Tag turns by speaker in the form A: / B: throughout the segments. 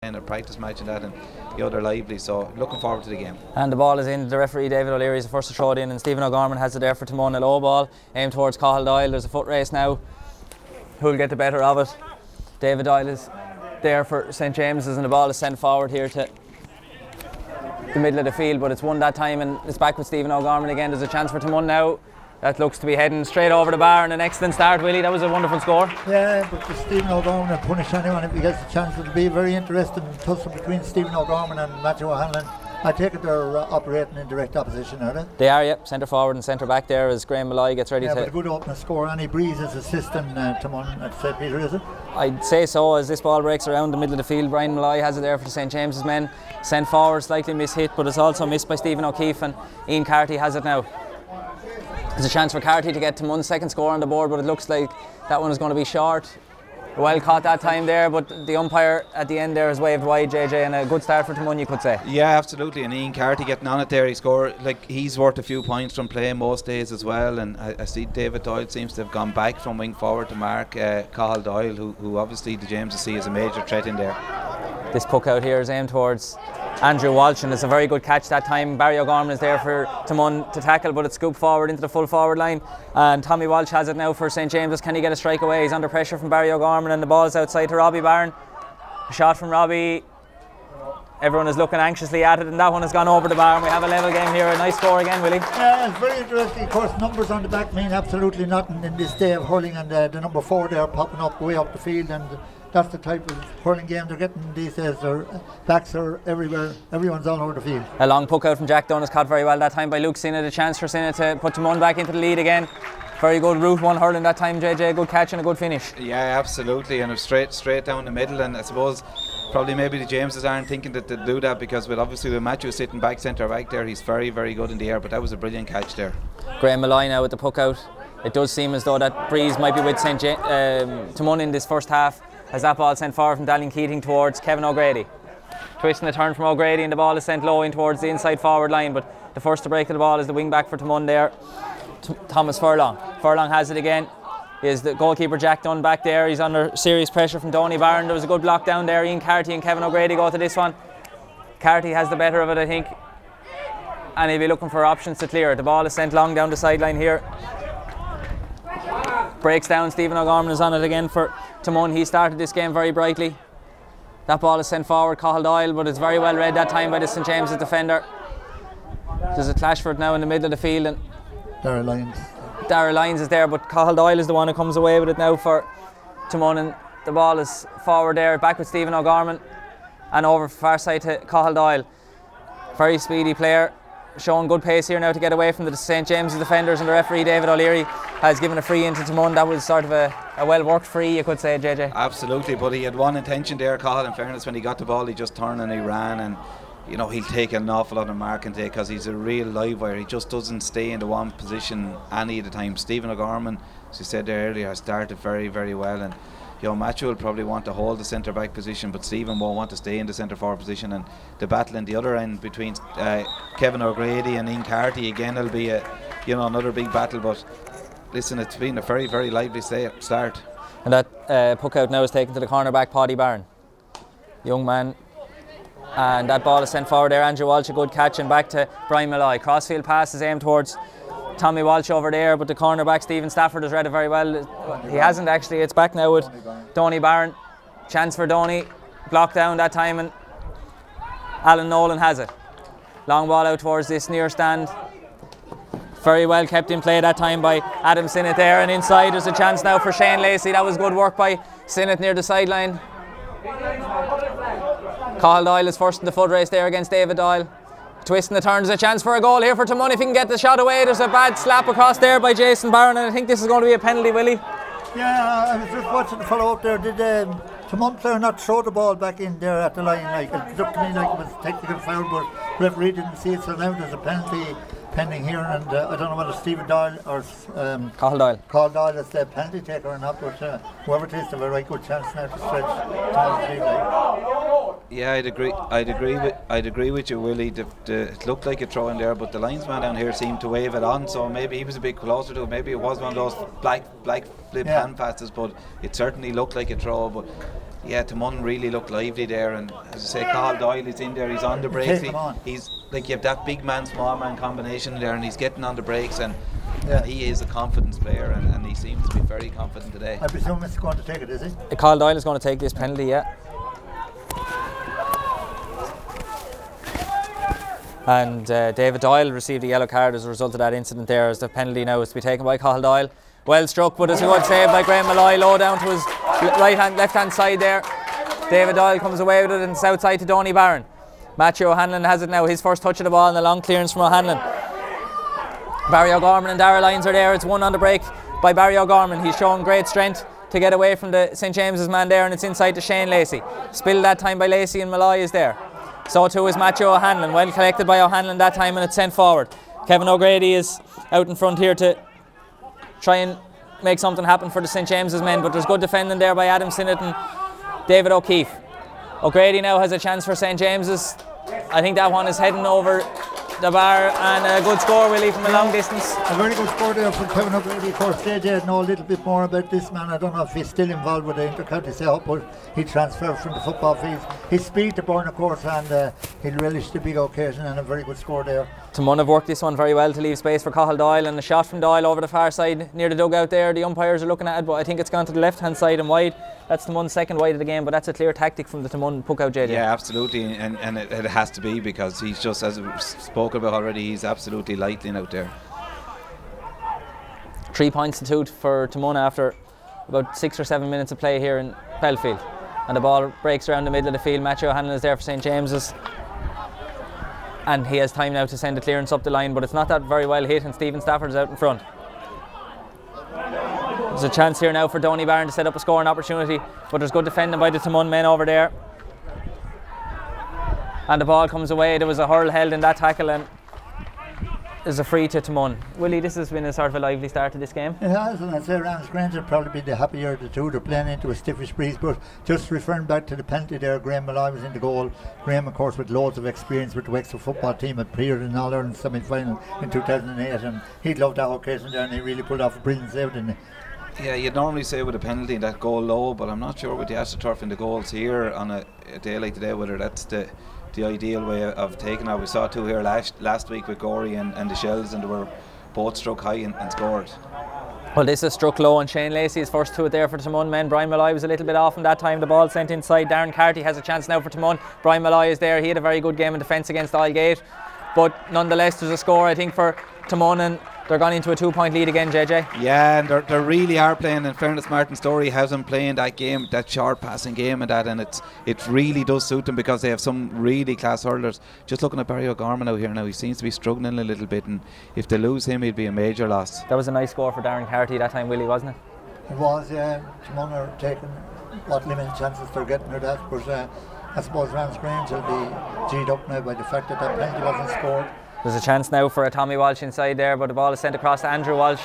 A: in a practice match and that, and they're lively, so looking forward to the game.
B: And the ball is in. The referee David O'Leary is the first to throw it in, and Stephen O'Gorman has it there for Taghmon. A low ball aimed towards Cathal Doyle. There's a foot race now. Who'll get the better of it? David Doyle is there for St James's, and the ball is sent forward here to the middle of the field, but it's won that time, and it's back with Stephen O'Gorman again. There's a chance for Taghmon now. That looks to be heading straight over the bar, and an excellent start, Willie. That was a wonderful score.
C: Yeah, but the Stephen O'Gorman will punish anyone if he gets the chance. It'll be a very interesting tussle between Stephen O'Gorman and Matthew O'Hanlon. I take it they're operating in direct opposition, are they?
B: They are, yep. Centre forward and centre back there as Graham Malloy gets ready to...
C: Yeah, but a good opening score. Annie Breeze is assisting Taghmon at St Peter, is it?
B: I'd say so, as this ball breaks around the middle of the field. Brian Malloy has it there for the St James's men. Sent forward, slightly mishit, but it's also missed by Stephen O'Keefe, and Ian Carty has it now. There's a chance for Carty to get Taghmon's second score on the board, but it looks like that one is going to be short. Well caught that time there, but the umpire at the end there has waved wide, JJ, and a good start for Taghmon, you could say.
A: Yeah, absolutely, and Ian Carty getting on it there. He scored, he's worth a few points from playing most days as well, and I see David Doyle seems to have gone back from wing forward to mark Cathal Doyle, who obviously the James see as a major threat in there.
B: This puck out here is aimed towards Andrew Walsh, and it's a very good catch that time. Barry O'Gorman is there for Taghmon to tackle, but it's scooped forward into the full forward line, and Tommy Walsh has it now for St James's. Can he get a strike away? He's under pressure from Barry O'Gorman, and the ball's outside to Robbie Barron. A shot from Robbie. Everyone is looking anxiously at it, and that one has gone over the bar, and we have a level game here. A nice score again, Willie.
C: Yeah, it's very interesting. Of course, numbers on the back mean absolutely nothing in this day of hurling, and the number 4 there popping up way up the field, and that's the type of hurling game they're getting these days. Their backs are everywhere. Everyone's all over the field.
B: A long puck out from Jack Dunn is caught very well that time by Luke Sinnott. A chance for Sinnott to put Taghmon back into the lead again. Very good route one hurling that time, JJ. Good catch and a good finish.
A: Yeah, absolutely, and straight down the middle. And I suppose probably maybe the Jameses aren't thinking that they'll do that, because with Matthew sitting back centre back there, he's very, very good in the air. But that was a brilliant catch there.
B: Graham Malloy now with the puck out. It does seem as though that breeze might be with Taghmon in this first half, as that ball sent forward from Dalian Keating towards Kevin O'Grady. Twisting the turn from O'Grady, and the ball is sent low in towards the inside forward line, but the first to break the ball is the wing back for Taghmon there, Thomas Furlong. Furlong has it again. Is the goalkeeper Jack Dunn back there. He's under serious pressure from Donny Barron. There was a good block down there. Ian Carty and Kevin O'Grady go to this one. Carty has the better of it, I think, and he'll be looking for options to clear. The ball is sent long down the sideline here. Breaks down. Stephen O'Gorman is on it again for Taghmon. He started this game very brightly. That ball is sent forward, Cathal Doyle, but it's very well read that time by the St James's defender. There's a clash for it now in the middle of the field, and Darragh Lyons is there, but Cathal Doyle is the one who comes away with it now for Taghmon, and the ball is forward there, back with Stephen O'Gorman, and over far side to Cathal Doyle. Very speedy player, showing good pace here now to get away from the St James's defenders, and the referee David O'Leary has given a free into Taghmon. That was sort of a well worked free, you could say, JJ.
A: Absolutely, but he had one intention there, Cathal. In fairness, when he got the ball, he just turned and he ran, and he'll take an awful lot of marking today, because he's a real live wire. He just doesn't stay in the one position any of the time. Stephen O'Gorman, as you said there earlier, has started very, very well, and Matthew will probably want to hold the centre back position, but Stephen won't want to stay in the centre forward position, and the battle in the other end between Kevin O'Grady and Ian Carty again will be another big battle. But listen, it's been a very, very lively start.
B: And that puck out now is taken to the cornerback Paddy Barron, young man, and that ball is sent forward there. Andrew Walsh, a good catch, and back to Brian Malloy. Crossfield pass is aimed towards Tommy Walsh over there, but the cornerback Stephen Stafford has read it very well. He hasn't actually. It's back now with Donny Barron. Chance for Donny, blocked down that time, and Alan Nolan has it. Long ball out towards this near stand. Very well kept in play that time by Adam Sinnott there, and inside there's a chance now for Shane Lacey. That was good work by Sinnott near the sideline. Cathal Doyle is first in the foot race there against David Doyle. Twisting the turn, there's a chance for a goal here for Taghmon if he can get the shot away. There's a bad slap across there by Jason Barron, and I think this is going to be a penalty, Willie.
C: Yeah, I was just watching the follow up there. Did Taghmon player not throw the ball back in there at the line? It looked to me like it was a technical foul, but referee didn't see it, so now there's a penalty pending here, and I don't know whether Stephen Doyle or Cathal Doyle is the penalty taker or not, but whoever it is, they have a right good chance now to stretch Taghmon's lead.
A: Yeah, I'd agree with you, Willie. It looked like a throw in there, but the linesman down here seemed to wave it on, so maybe he was a bit closer to it. Maybe it was one of those black flip hand passes, but it certainly looked like a throw. But Yeah, Taghmon really looked lively there, and as I say, Cathal Doyle is in there, he's on the brakes. He's like, you have that big man, small man combination there, and he's getting on the brakes, and he is a confidence player, and he seems to be very confident today.
C: I presume it's going to take it, is he?
B: Cathal Doyle is going to take this penalty, yeah. And David Doyle received a yellow card as a result of that incident there, as the penalty now is to be taken by Cathal Doyle. Well struck, but it's a good save by Graham Malloy, low down to his left hand side there. David Doyle comes away with it and south side to Donny Barron. Matthew O'Hanlon has it now, his first touch of the ball, and a long clearance from O'Hanlon. Barry O'Gorman and Darragh Lyons are there. It's one on the break by Barry O'Gorman. He's showing great strength to get away from the St James's man there, and it's inside to Shane Lacey. Spilled that time by Lacey, and Malloy is there. So too is Matthew O'Hanlon, well collected by O'Hanlon that time, and it's sent forward. Kevin O'Grady is out in front here to try and make something happen for the St James's men, but there's good defending there by Adam Sinnott and David O'Keefe. O'Grady now has a chance for St James's. I think that one is heading over the bar, and a good score, Willie, from a long distance.
C: A very good score there from Kevin O'Grady. Of course, JJ know a little bit more about this man. I don't know if he's still involved with the inter-county setup, but he transferred from the football field. His speed to burn, of course, and he'll relish the big occasion, and a very good score there.
B: Taghmon have worked this one very well to leave space for Cathal Doyle, and a shot from Doyle over the far side near the dugout there. The umpires are looking at it, but I think it's gone to the left hand side and wide. That's Taghmon's second wide of the game, but that's a clear tactic from the Taghmon puck out, JJ.
A: Yeah, absolutely, and it has to be, because he's just, as we've spoken about already, he's absolutely lightning out there.
B: 3 points to 2 for Taghmon after about 6 or 7 minutes of play here in Belfield, and the ball breaks around the middle of the field. Matthew O'Hanlon is there for St James's, and he has time now to send a clearance up the line, but it's not that very well hit, and Stephen Stafford is out in front. There's a chance here now for Donny Barron to set up a scoring opportunity, but there's good defending by the Taghmon men over there, and the ball comes away. There was a hurl held in that tackle, and there's a free to Taghmon. Willie, this has been a sort of a lively start to this game.
C: It has, and I'd say Ramsgrange will probably be the happier of the two. They're playing into a stiffish breeze, but just referring back to the penalty there, Graham Malloy was in the goal. Graham, of course, with loads of experience with the Wexford football team, appeared in All-Ireland semi-final in 2008, and he'd loved that occasion there, and he really pulled off a brilliant save, didn't he?
A: Yeah, you'd normally say with a penalty that goal low, but I'm not sure with the AstroTurf in the goals here on a day like today whether that's the ideal way of taking it. We saw two here last week with Gorey and the Shells, and they were both struck high and scored.
B: Well, this is struck low, and Shane Lacey's first to it there for Taghmon men. Brian Malloy was a little bit off in that time. The ball sent inside. Darren Carty has a chance now for Taghmon. Brian Malloy is there. He had a very good game in defence against Islegate, but nonetheless there's a score, I think, for Taghmon, and they're gone into a 2-point lead again, JJ.
A: Yeah, and they really are playing. In fairness, Martin Story has them playing that game, that short passing game, and it really does suit them, because they have some really class hurlers. Just looking at Barry O'Gorman out here now, he seems to be struggling a little bit, and if they lose him, he'd be a major loss.
B: That was a nice score for Darren Carty that time, Willie, wasn't it?
C: It was, yeah. Taghmon are taking what limited chances they're getting with that, but I suppose Ramsgrange will be G'd up now by the fact that penalty wasn't scored.
B: There's a chance now for a Tommy Walsh inside there, but the ball is sent across to Andrew Walsh,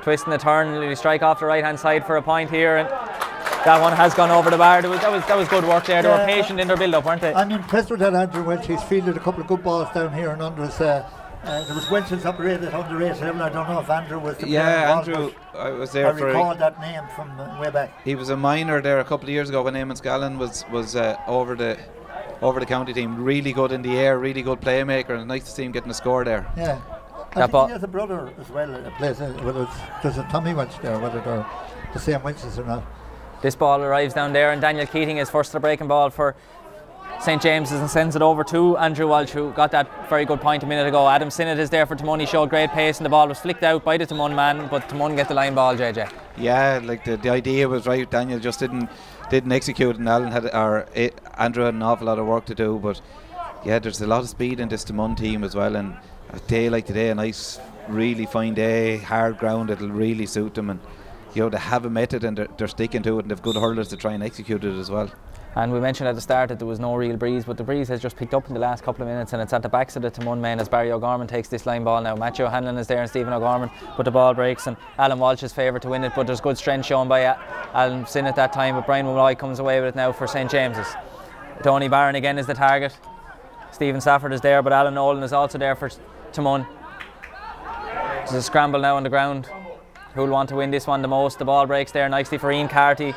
B: twisting the turn, and he strike off the right hand side for a point here, and that one has gone over the bar. That was good work there. They were patient in their build up, weren't they?
C: I'm impressed with that Andrew Welch. He's fielded a couple of good balls down here and under us. There was Welch's operated under 8 level. I don't know if Andrew was the player.
A: Andrew, I was there. I
C: recall that name from way back.
A: He was a minor there a couple of years ago when Eamon Scallon was over the county team. Really good in the air, really good playmaker, and nice to see him getting a score there.
C: Yeah, I think he has a brother as well that plays, whether there's a Tommy Welch there, whether they're the same Welches or not.
B: This ball arrives down there, and Daniel Keating is first to the breaking ball for St James's and sends it over to Andrew Walsh, who got that very good point a minute ago. Adam Sinnott is there for Taghmon. He showed great pace, and the ball was flicked out by the Taghmon man, but Taghmon get the line ball, JJ.
A: Yeah, like the idea was right. Daniel just didn't execute, and Andrew had an awful lot of work to do. But yeah, there's a lot of speed in this Taghmon team as well, and a day like today, a nice, really fine day, hard ground, it'll really suit them, and they have a method and they're sticking to it, and they've good hurlers to try and execute it as well.
B: And we mentioned at the start that there was no real breeze, but the breeze has just picked up in the last couple of minutes, and it's at the backs of the Taghmon men as Barry O'Gorman takes this line ball now. Matthew O'Hanlon is there and Stephen O'Gorman, but the ball breaks, and Alan Walsh is favoured to win it, but there's good strength shown by Alan Sin at that time, but Brian Malloy comes away with it now for St James's. Donny Barron again is the target. Stephen Stafford is there, but Alan Nolan is also there for Taghmon. There's a scramble now on the ground. Who'll want to win this one the most? The ball breaks there nicely for Ian Carty.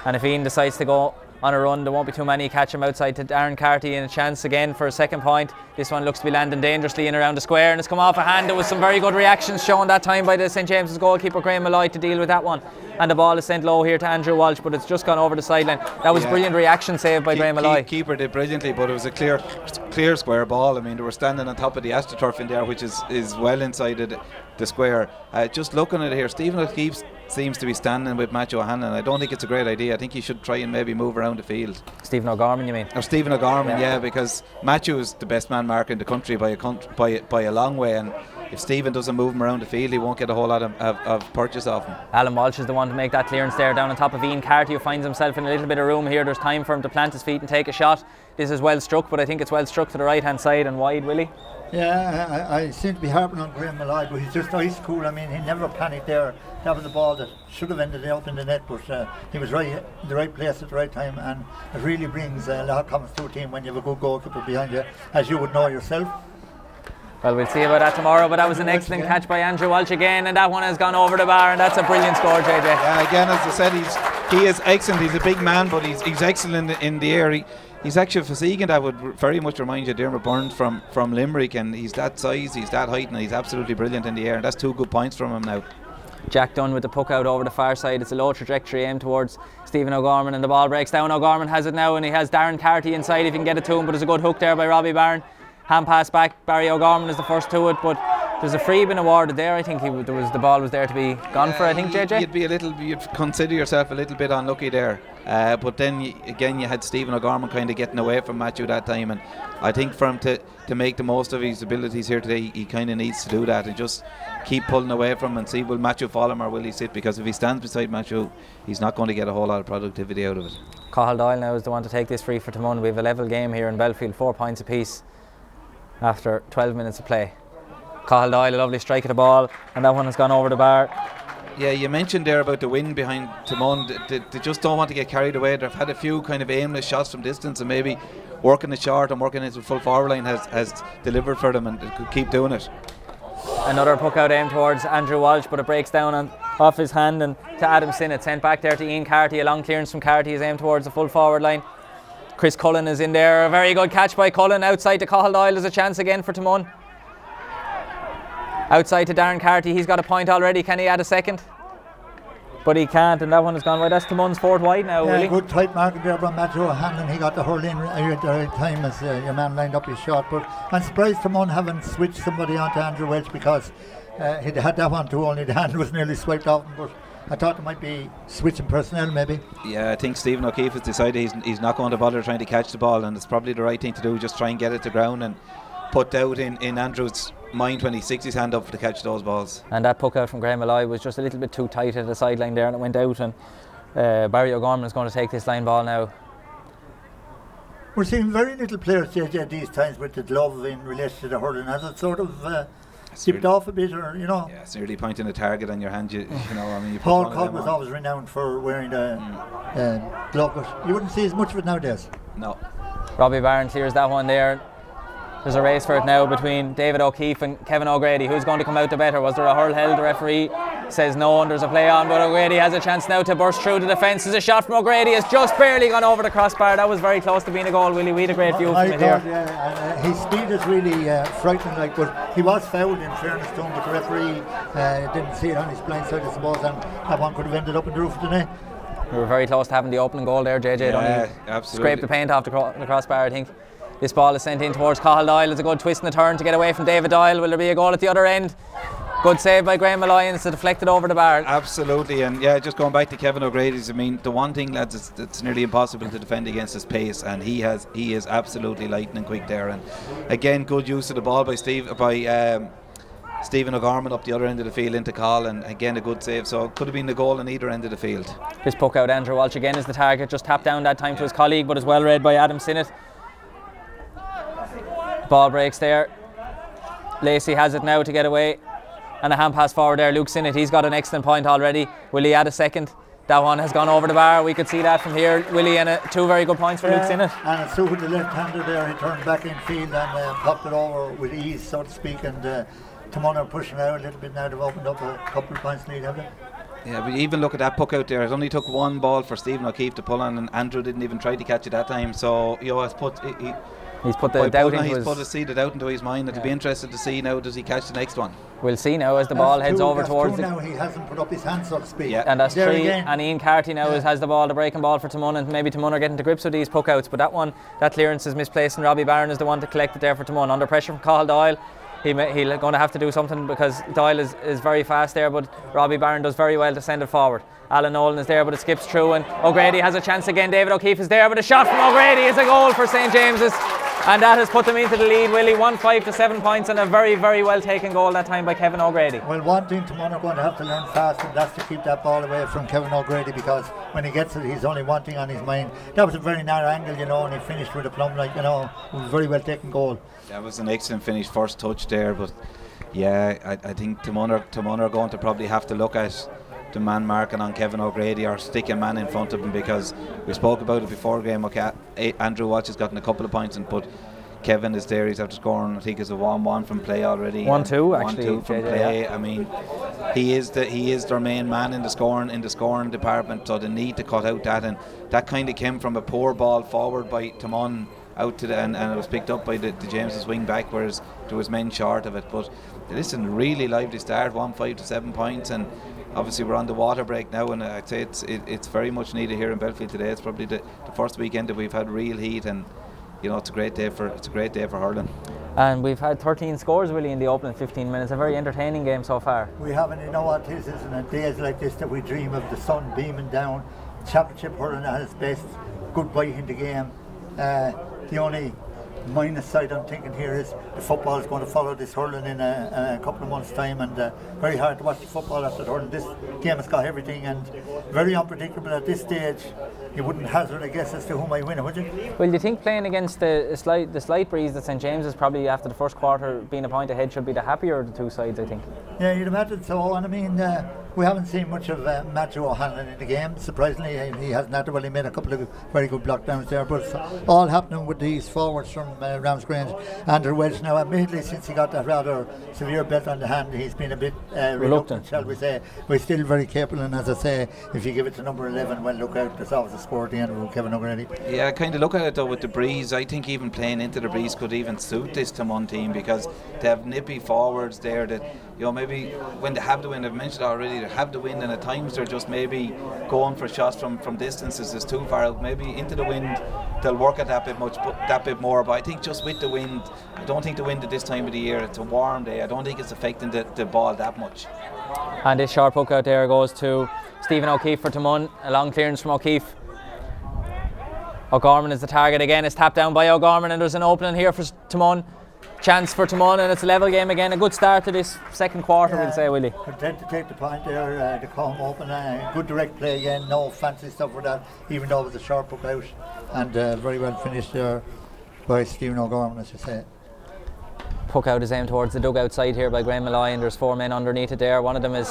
B: And if Ian decides to go on a run, there won't be too many. Catch him outside to Darren Carty, and a chance again for a second point. This one looks to be landing dangerously in around the square, and it's come off a hand. There was some very good reactions shown that time by the St James's goalkeeper Graham Malloy to deal with that one. And the ball is sent low here to Andrew Walsh, but it's just gone over the sideline. That was brilliant reaction saved by Graham Malloy.
A: Keeper did brilliantly, but it was a clear square ball. I mean, they were standing on top of the AstroTurf in there, which is well inside the square. Just looking at it here, Stephen O'Keefe seems to be standing with Matthew O'Hanlon. I don't think it's a great idea. I think he should try and maybe move around the field.
B: Stephen O'Gorman, you mean?
A: Or Stephen O'Gorman, yeah, because Matthew is the best man marker in the country by a long way, and if Stephen doesn't move him around the field, he won't get a whole lot of purchase off him.
B: Alan Walsh is the one to make that clearance there down on top of Ian Carty, who finds himself in a little bit of room here. There's time for him to plant his feet and take a shot. This is well struck, but I think it's well struck to the right hand side and wide, Willie.
C: Yeah, I seem to be harping on Graham Malloy, but he's just ice cool. I mean, he never panicked there. That was the ball that should have ended up in the net, but he was right in the right place at the right time, and it really brings a lot of confidence to a team when you have a good goalkeeper behind you, as you would know yourself.
B: Well, we'll see about that tomorrow, but that was an excellent catch by Andrew Walsh again, and that one has gone over the bar, and that's a brilliant score, JJ.
A: Yeah, again, as I said, he is excellent. He's a big man, but he's excellent in the air. He's actually physique, and that would very much remind you of Dermot Burns from Limerick, and he's that size, he's that height, and he's absolutely brilliant in the air, and that's 2 good points from him now.
B: Jack Dunn with the puck out over the far side. It's a low trajectory aimed towards Stephen O'Gorman, and the ball breaks down. O'Gorman has it now, and he has Darren Carty inside if he can get it to him, but there's a good hook there by Robbie Barron. Hand pass back. Barry O'Gorman is the first to it, but there's a free been awarded there. I think the ball was there to be gone for. I think, JJ.
A: You'd consider yourself a little bit unlucky there, but then you had Stephen O'Gorman kind of getting away from Matthew that time, and I think for him to make the most of his abilities here today, he kind of needs to do that and just keep pulling away from him and see will Matthew fall him or will he sit, because if he stands beside Matthew, he's not going to get a whole lot of productivity out of it.
B: Cathal Doyle now is the one to take this free for Taghmon. We have a level game here in Belfield, 4 points apiece after 12 minutes of play. Cathal Doyle, a lovely strike at the ball, and that one has gone over the bar.
A: Yeah, you mentioned there about the wind behind Taghmon. They just don't want to get carried away. They've had a few kind of aimless shots from distance, and maybe working it short and working into the full forward line has delivered for them, and they could keep doing it.
B: Another puck out aimed towards Andrew Walsh, but it breaks down off his hand and to Adam Sinnott. Sent back there to Ian Carty. A long clearance from Carty is aimed towards the full forward line. Chris Cullen is in there. A very good catch by Cullen. Outside to Cathal Doyle. There's a chance again for Taghmon. Outside to Darren Carty. He's got a point already. Can he add a second? But he can't, and that one has gone wide. That's Taghmon's 4th wide now,
C: yeah,
B: Willie.
C: Good tight marking there from Matthew O'Hanlon. He got the hurl in at the right time as your man lined up his shot. But I'm surprised Taghmon haven't switched somebody onto Andrew Welch, because he'd had that one too, only the hand was nearly swiped off him. But I thought there might be switching personnel maybe.
A: Yeah, I think Stephen O'Keefe has decided he's not going to bother trying to catch the ball, and it's probably the right thing to do, just try and get it to ground and put doubt in Andrew's mind when he sticks his hand up to catch those balls.
B: And that puck out from Graham Malloy was just a little bit too tight at the sideline there, and it went out, and Barry O'Gorman is going to take this line ball now.
C: We're seeing very little players, JJ, these times with the glove in relation to the hurling. Has it sort of tipped off a bit, or
A: Yeah, it's nearly pointing a target on your hand. You know, I mean,
C: Paul Codd was always renowned for wearing the glove, but you wouldn't see as much of it nowadays.
A: No.
B: Robbie Barron clears that one there. There's a race for it now between David O'Keefe and Kevin O'Grady. Who's going to come out the better? Was there a hurl held? The referee says no, and there's a play on, but O'Grady has a chance now to burst through the defence. There's a shot from O'Grady. It's just barely gone over the crossbar. That was very close to being a goal, Willie. We had a great view of him here.
C: Yeah, his speed is really frightening, but he was fouled in fairness to him, but the referee didn't see it on his blind side, I suppose, and that one could have ended up in the roof of the net.
B: We were very close to having the opening goal there, JJ.
A: Yeah, absolutely.
B: Scraped the paint off the crossbar, I think. This ball is sent in towards Cathal Doyle. It's a good twist and a turn to get away from David Doyle. Will there be a goal at the other end? Good save by Graham Malloy, and it's deflected over the bar.
A: Absolutely, and yeah, just going back to Kevin O'Grady's, I mean, the one thing, lads, it's nearly impossible to defend against his pace, and he is absolutely lightning quick there. And again, good use of the ball by Stephen O'Gorman up the other end of the field into Cathal, and again a good save, so it could have been the goal on either end of the field.
B: This puck out, Andrew Walsh again is the target, just tapped down that time to his colleague, but is well read by Adam Sinnott. Ball breaks there. Lacey has it now to get away, and a hand pass forward there. Luke Sinnott, he's got an excellent point already. Will he add a second? That one has gone over the bar. We could see that from here, Willie, and 2 very good points for Luke Sinnott.
C: And it's with the left-hander there. He turned back in field and popped it over with ease, so to speak. And Taghmon are pushing out a little bit now. They've opened up a couple of points lead, haven't they?
A: Yeah, but even look at that puck out there. It only took one ball for Stephen O'Keefe to pull on, and Andrew didn't even try to catch it that time. So it's put.
B: He's put the doubt into
A: he's put a seed out into his mind. It'll be interested to see now, does he catch the next one?
B: We'll see now as the ball heads over towards
C: now he hasn't put up his hands, so to speak.
A: Yeah.
B: And that's three.
C: Again.
B: And Ian Carty now has the ball, the breaking ball for Taghmon, and maybe Taghmon are getting to grips with these puck outs. But that clearance is misplaced, and Robbie Barron is the one to collect it there for Taghmon. Under pressure from Cathal Doyle. He's going to have to do something because Doyle is very fast there, but Robbie Barron does very well to send it forward. Alan Nolan is there, but it skips through, and O'Grady has a chance again. David O'Keefe is there, but a shot from O'Grady is a goal for St. James's, and that has put them into the lead, Willie. 1-5 to 7 points, and a very, very well taken goal that time by Kevin O'Grady.
C: Well, one thing Taghmon are going to have to learn fast, and that's to keep that ball away from Kevin O'Grady, because when he gets it, he's only one thing on his mind. That was a very narrow angle, and he finished with a plumb, it was a very well taken goal.
A: That was an excellent finish, first touch there, but yeah, I think Taghmon are going to probably have to look at the man marking on Kevin O'Grady or stick a man in front of him, because we spoke about it before the game. Okay, Andrew Walsh has gotten a couple of points, but Kevin is there. He's after scoring, I think it's a 1-1 from play already.
B: 1-2 actually.
A: 1-2 from play. Yeah. I mean, he is their main man in the scoring department. So they need to cut out that, and that kind of came from a poor ball forward by Taghmon out to and it was picked up by the James's wing back, whereas there was men short of it. But listen, really lively start, 1-5 to 7 points, and obviously we're on the water break now, and I'd say it's very much needed here in Belfield today. It's probably the first weekend that we've had real heat, and it's a great day for hurling.
B: And we've had 13 scores, Willie, in the opening 15 minutes. A very entertaining game so far.
C: We haven't, you know what it is, isn't it? Days like this that we dream of, the sun beaming down, championship hurling at its best, good bite in the game. The only minus side I'm thinking here is the football is going to follow this hurling in a couple of months' time, and very hard to watch the football after hurling. This game has got everything, and very unpredictable at this stage. You wouldn't hazard a guess as to who might win it, would you?
B: Well, do you think playing against the slight breeze that St. James is probably after the first quarter being a point ahead should be the happier of the two sides, I think?
C: Yeah, you'd imagine so. And I mean, we haven't seen much of Matthew O'Hanlon in the game. Surprisingly, he hasn't had to. Well, he made a couple of very good blockdowns there, but it's all happening with these forwards from Ramsgrange. Andrew Welch now, admittedly, since he got that rather severe bet on the hand, he's been a bit reluctant, shall we say. But he's still very capable, and as I say, if you give it to number 11, well, look out, there's always a score at the end with Kevin O'Grady.
A: Yeah, I kind of look at it though with the breeze. I think even playing into the breeze could even suit this Taghmon team, because they have nippy forwards there that, maybe when they have the wind, I've mentioned already, they have the wind, and at times they're just maybe going for shots from distances that's too far out. Maybe into the wind they'll work at that bit more, but I think just with the wind, I don't think the wind at this time of the year, it's a warm day, I don't think it's affecting the ball that much.
B: And this sharp hook out there goes to Stephen O'Keefe for Taghmon. A long clearance from O'Keefe. O'Gorman is the target again. It's tapped down by O'Gorman, and there's an opening here for Taghmon. Chance for Taghmon, and it's a level game again. A good start to this second quarter, we'll say, Willie.
C: Content to take the point there, to come open. Good direct play again, no fancy stuff for that, even though it was a sharp hook out. And very well finished there by Stephen O'Gorman, as you say.
B: Puck out is aimed towards the dugout side here by Graham Malloy, and there's 4 men underneath it there. One of them is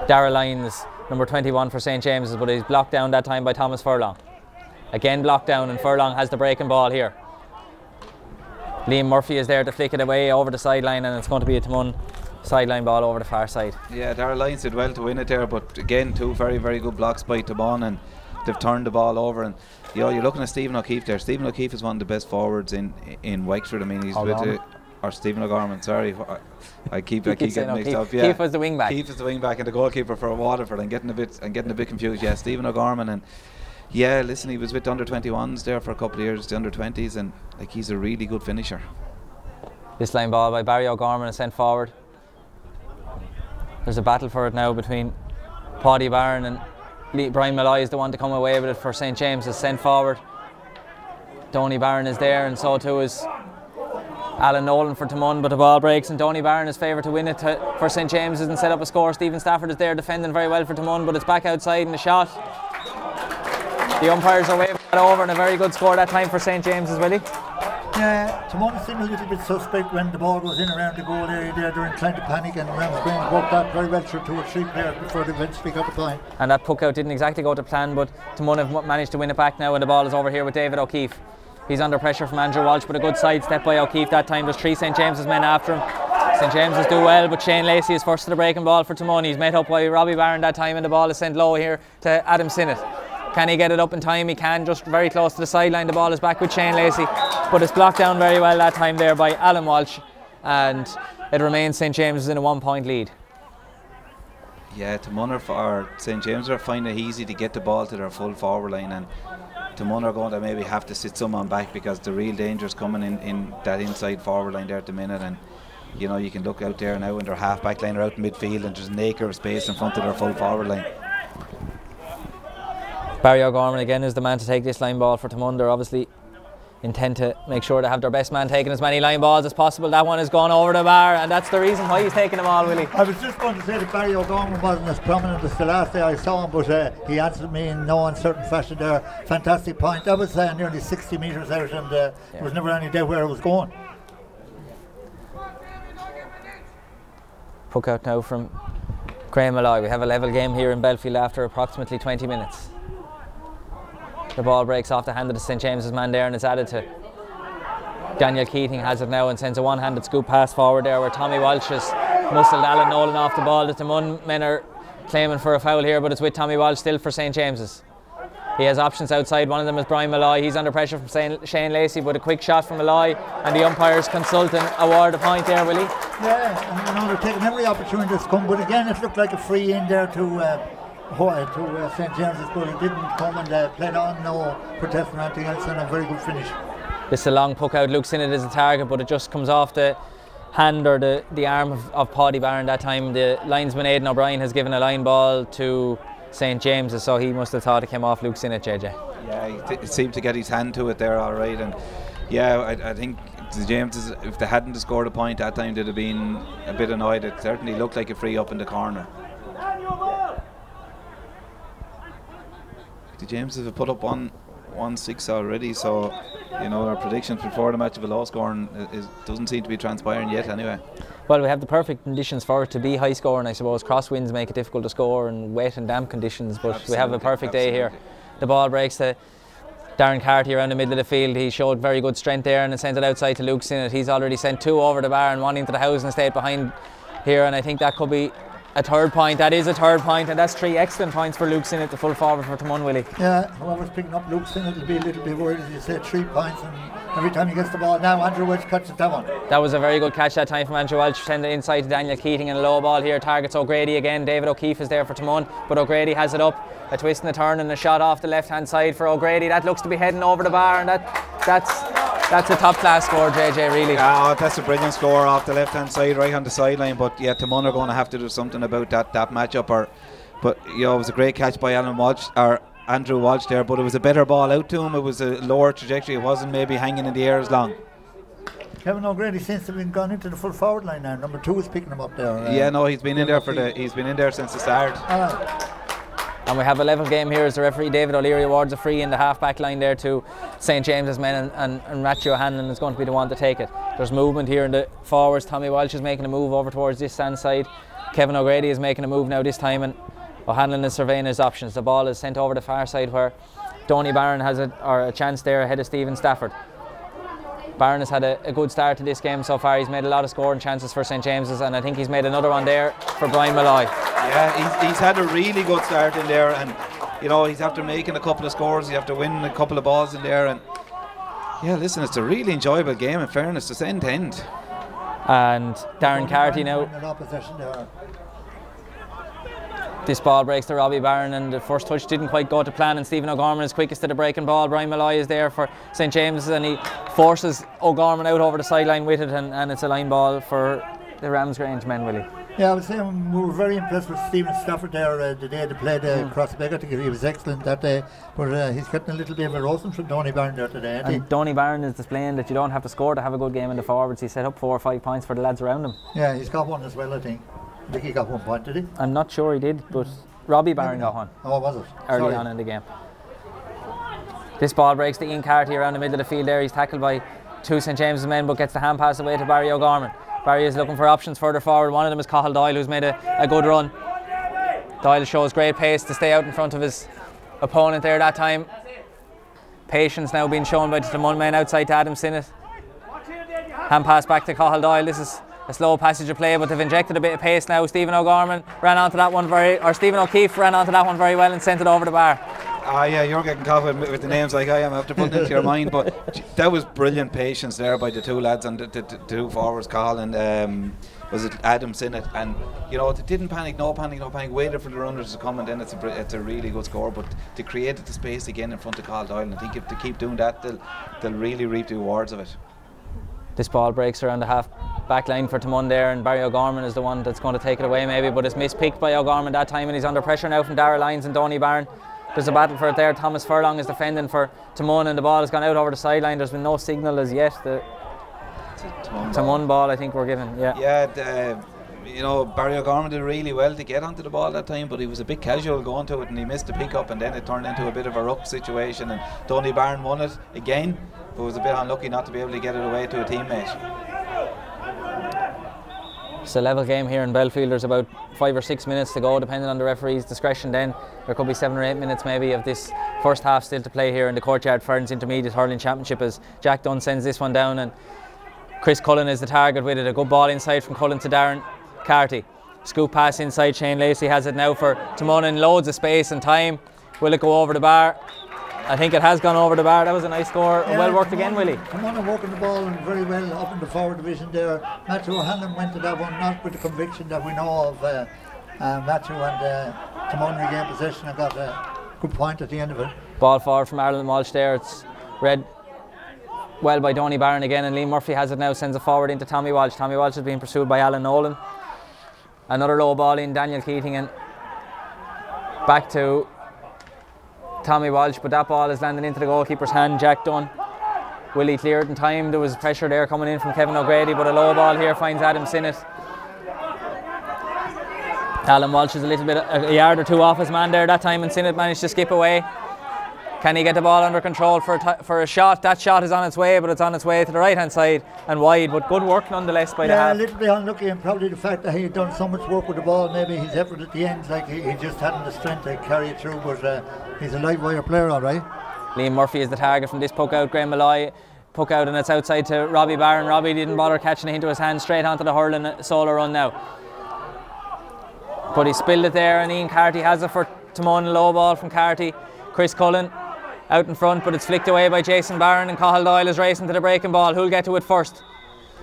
B: Darragh Lyons, number 21 for St. James's, but he's blocked down that time by Thomas Furlong. Again blocked down, and Furlong has the breaking ball here. Liam Murphy is there to flick it away over the sideline, and it's going to be a Taghmon sideline ball over the far side. Yeah,
A: Darragh Lyons did well to win it there, but again, 2 very, very good blocks by Taghmon, and they've turned the ball over. And you're looking at Stephen O'Keefe there. Stephen O'Keefe is one of the best forwards in Wexford. I mean, he's or Stephen O'Gorman, sorry, I keep getting mixed up. Yeah,
B: Keefe was the wing back.
A: Keefe is the wing back and the goalkeeper for Waterford. I'm getting a bit confused. Yeah, Stephen O'Gorman, and yeah, listen, he was with the under 21s there for a couple of years, the under 20s, and he's a really good finisher.
B: This line ball by Barry O'Gorman is sent forward. There's a battle for it now between Paddy Barron and Brian Malloy is the one to come away with it for St. James. Is sent forward. Donny Barron is there, and so too is Alan Nolan for Taghmon, but the ball breaks and Donny Barron is favoured to win it for St. James's and set up a score. Stephen Stafford is there defending very well for Taghmon, but it's back outside in the shot. The umpires are waving that over, and a very good score that time for St. James's, Willie.
C: Yeah, Taghmon seemed a little bit suspect when the ball was in around the goal area there. They're inclined to panic, and Ramsgrange worked that very well through 2 or 3 players before they eventually got the point. And
B: that puck out didn't exactly go to plan, but Taghmon have managed to win it back now, and the ball is over here with David O'Keefe. He's under pressure from Andrew Walsh, but a good side step by O'Keefe that time. There's 3 St. James's men after him. St James's do well, but Shane Lacey is first to the breaking ball for Taghmon. He's met up by Robbie Barron that time, and the ball is sent low here to Adam Sinnott. Can he get it up in time? He can, just very close to the sideline. The ball is back with Shane Lacey, but it's blocked down very well that time there by Alan Walsh, and it remains St James's in a 1 point lead.
A: Yeah, Taghmon or St James are finding it easy to get the ball to their full forward line, and Taghmon are going to maybe have to sit someone back because the real danger is coming in that inside forward line there at the minute. And you know, you can look out there now in their half back line or out in midfield, and there's an acre of space in front of their full forward line.
B: Barry O'Gorman again is the man to take this line ball for Taghmon. They're obviously intent to make sure they have their best man taking as many line balls as possible. That one has gone over the bar, and that's the reason why he's taking them all, Willie.
C: I was just going to say that Barry O'Gorman wasn't as prominent as the last day I saw him, but he answered me in no uncertain fashion there. Fantastic point. That was nearly 60 metres out, and there was never any doubt where it was going.
B: Puck out now from Graham Malloy. We have a level game here in Belfield after approximately 20 minutes. The ball breaks off the hand of the St James's man there, and it's added to Daniel Keating. Has it now and sends a one-handed scoop pass forward there where Tommy Walsh has muscled Alan Nolan off the ball. The Taghmon men are claiming for a foul here, but it's with Tommy Walsh still for St James's. He has options outside. One of them is Brian Malloy. He's under pressure from Shane Lacey, but a quick shot from Malloy, and the umpires consult and award a point there, Willie.
C: Yeah, and they're taking every opportunity that's come, but again it looked like a free in there to St James's, but it didn't come, and played on, no protest or anything else, and a very good finish.
B: This is a long puck out. Looks in it as a target, but it just comes off the hand or the arm of Paddy Barron that time. The linesman Aidan O'Brien has given a line ball to St James's, so he must have thought it came off Luke Sinnott, JJ.
A: Yeah, he seemed to get his hand to it there all right, and yeah, I think the Jameses, if they hadn't scored a point that time, they'd have been a bit annoyed. It certainly looked like a free up in the corner. The Jameses have put up 1-6 already, so you know our predictions before the match of a low scoring doesn't seem to be transpiring yet anyway.
B: Well, we have the perfect conditions for it to be high scoring, I suppose. Crosswinds make it difficult to score, and wet and damp conditions, but absolutely, we have a perfect day here. The ball breaks to Darren Carty around the middle of the field. He showed very good strength there and sent it outside to Luke Sinnott. He's already sent 2 over the bar and 1 into the housing estate behind here, and I think that could be a third point. That is a third point, and that's 3 excellent points for Luke Sinnott, the full forward for Taghmon, Willie.
C: Yeah, whoever's picking up Luke Sinnott will be a little bit worried, as you said, 3 points, and every time he gets the ball. Now Andrew Welch catches that one. That
B: was a very good catch that time from Andrew Welch. Send it inside to Daniel Keating, and a low ball here targets O'Grady again. David O'Keefe is there for Taghmon, but O'Grady has it up. A twist and a turn and a shot off the left hand side for O'Grady. That looks to be heading over the bar, and that's a top class score, JJ, really.
A: That's a brilliant score off the left hand side, right on the sideline. But yeah, Taghmon are going to have to do something about that matchup. But you know, it was a great catch by Andrew Walsh there, but it was a better ball out to him. It was a lower trajectory. It wasn't maybe hanging in the air as long.
C: Kevin O'Grady seems to have been gone into the full forward line now. Number 2 is picking him up there.
A: Yeah, no, he's been in there he's been in there since the start.
B: And we have a level game here as the referee David O'Leary awards a free in the half back line there to St James's men, and Ratchio Hanlon is going to be the one to take it. There's movement here in the forwards. Tommy Walsh is making a move over towards this stand side. Kevin O'Grady is making a move now this time, and O'Hanlon is surveying his options. The ball is sent over the far side where Donny Barron has a chance there ahead of Stephen Stafford. Barron has had a good start to this game so far. He's made a lot of scoring chances for St James's, and I think he's made another one there for Brian Malloy.
A: Yeah, he's had a really good start in there, and you know, he's after making a couple of scores, he's after winning a couple of balls in there, and yeah, listen, it's a really enjoyable game in fairness, it's end to end.
B: And Darren Carty now. This ball breaks to Robbie Barron, and the first touch didn't quite go to plan, and Stephen O'Gorman is quickest to the breaking ball. Brian Malloy is there for St James's, and he forces O'Gorman out over the sideline with it, and it's a line ball for the Ramsgrange men, Willie.
C: Yeah, I would say we were very impressed with Stephen Stafford there the day they played Crossbeg. I think he was excellent that day, but he's getting a little bit of a roasting from Donny Barron there today.
B: And Donny Barron is displaying that you don't have to score to have a good game in the forwards. He set up 4 or 5 points for the lads around him.
C: Yeah, he's got one as well, I think. I think he got 1 point, did he?
B: I'm not sure he did, but Robbie Barron got one.
C: Oh, was it?
B: Early on in the game. This ball breaks to Ian Carty around the middle of the field there. He's tackled by 2 St James's men, but gets the hand pass away to Barry O'Gorman. Barry is looking for options further forward. One of them is Cathal Doyle, who's made a good run. Doyle shows great pace to stay out in front of his opponent there that time. Patience now being shown by the Taghmon men outside to Adam Sinnott. Hand pass back to Cathal Doyle. This is a slow passage of play, but they've injected a bit of pace now. Stephen O'Gorman ran onto that one Stephen O'Keefe ran onto that one very well and sent it over the bar.
A: Yeah, you're getting caught with the names like I am after putting it into your mind, but that was brilliant patience there by the two lads and the two forwards, Colin, was it Adam Sinnott, and you know, they didn't panic, no panic, waited for the runners to come, and then it's a really good score. But they created the space again in front of Carl Doyle, and I think if they keep doing that, they'll really reap the rewards of it.
B: This ball breaks around the half back line for Taghmon there, and Barry O'Gorman is the one that's going to take it away maybe, but it's mispicked by O'Gorman that time, and he's under pressure now from Darragh Lyons and Donny Barron. There's a battle for it there. Thomas Furlong is defending for Taghmon, and the ball has gone out over the sideline. There's been no signal as yet. The Taghmon ball I think we're given.
A: You know, Barry O'Gorman did really well to get onto the ball that time, but he was a bit casual going to it, and he missed the pick up, and then it turned into a bit of a ruck situation, and Donny Barron won it again, but was a bit unlucky not to be able to get it away to a teammate.
B: It's a level game here in Belfield. There's about 5 or 6 minutes to go, depending on the referee's discretion. Then there could be 7 or 8 minutes maybe of this first half still to play here in the Courtyard Ferns Intermediate Hurling Championship, as Jack Dunn sends this one down, and Chris Cullen is the target with it. A good ball inside from Cullen to Darren Carty. Scoop pass inside. Shane Lacey has it now for Taghmon in loads of space and time. Will it go over the bar? I think it has gone over the bar. That was a nice score. Well worked again, Willie.
C: Taghmon are working the ball very well up in the forward division there. Matthew O'Hanlon went to that one, not with the conviction that we know of. Matthew and Taghmon regained possession and got a good point at the end of it.
B: Ball forward from Alan Walsh there. It's read well by Donny Barron again, and Liam Murphy has it now, sends it forward into Tommy Walsh. Tommy Walsh is being pursued by Alan Nolan. Another low ball in, Daniel Keating, and back to Tommy Walsh, but that ball is landing into the goalkeeper's hand. Jack Dunn. Will he clear it in time? There was pressure there coming in from Kevin O'Grady, but a low ball here finds Adam Sinnott. Alan Walsh is a little bit a yard or two off his man there that time, and Sinnott managed to skip away. Can he get the ball under control for a shot? That shot is on its way, but it's on its way to the right hand side and wide, but good work nonetheless by the half.
C: A little bit unlucky, and probably the fact that he had done so much work with the ball, maybe his effort at the end, like he just hadn't the strength to carry it through, but he's a live wire player, alright.
B: Liam Murphy is the target from this poke out. Graham Malloy poke out, and it's outside to Robbie Barron. Robbie didn't bother catching it into his hand, straight onto the hurling solo run now, but he spilled it there, and Ian Carty has it for Taghmon. Low ball from Carty. Chris Cullen out in front, but it's flicked away by Jason Barron, and Cathal Doyle is racing to the breaking ball. Who'll get to it first?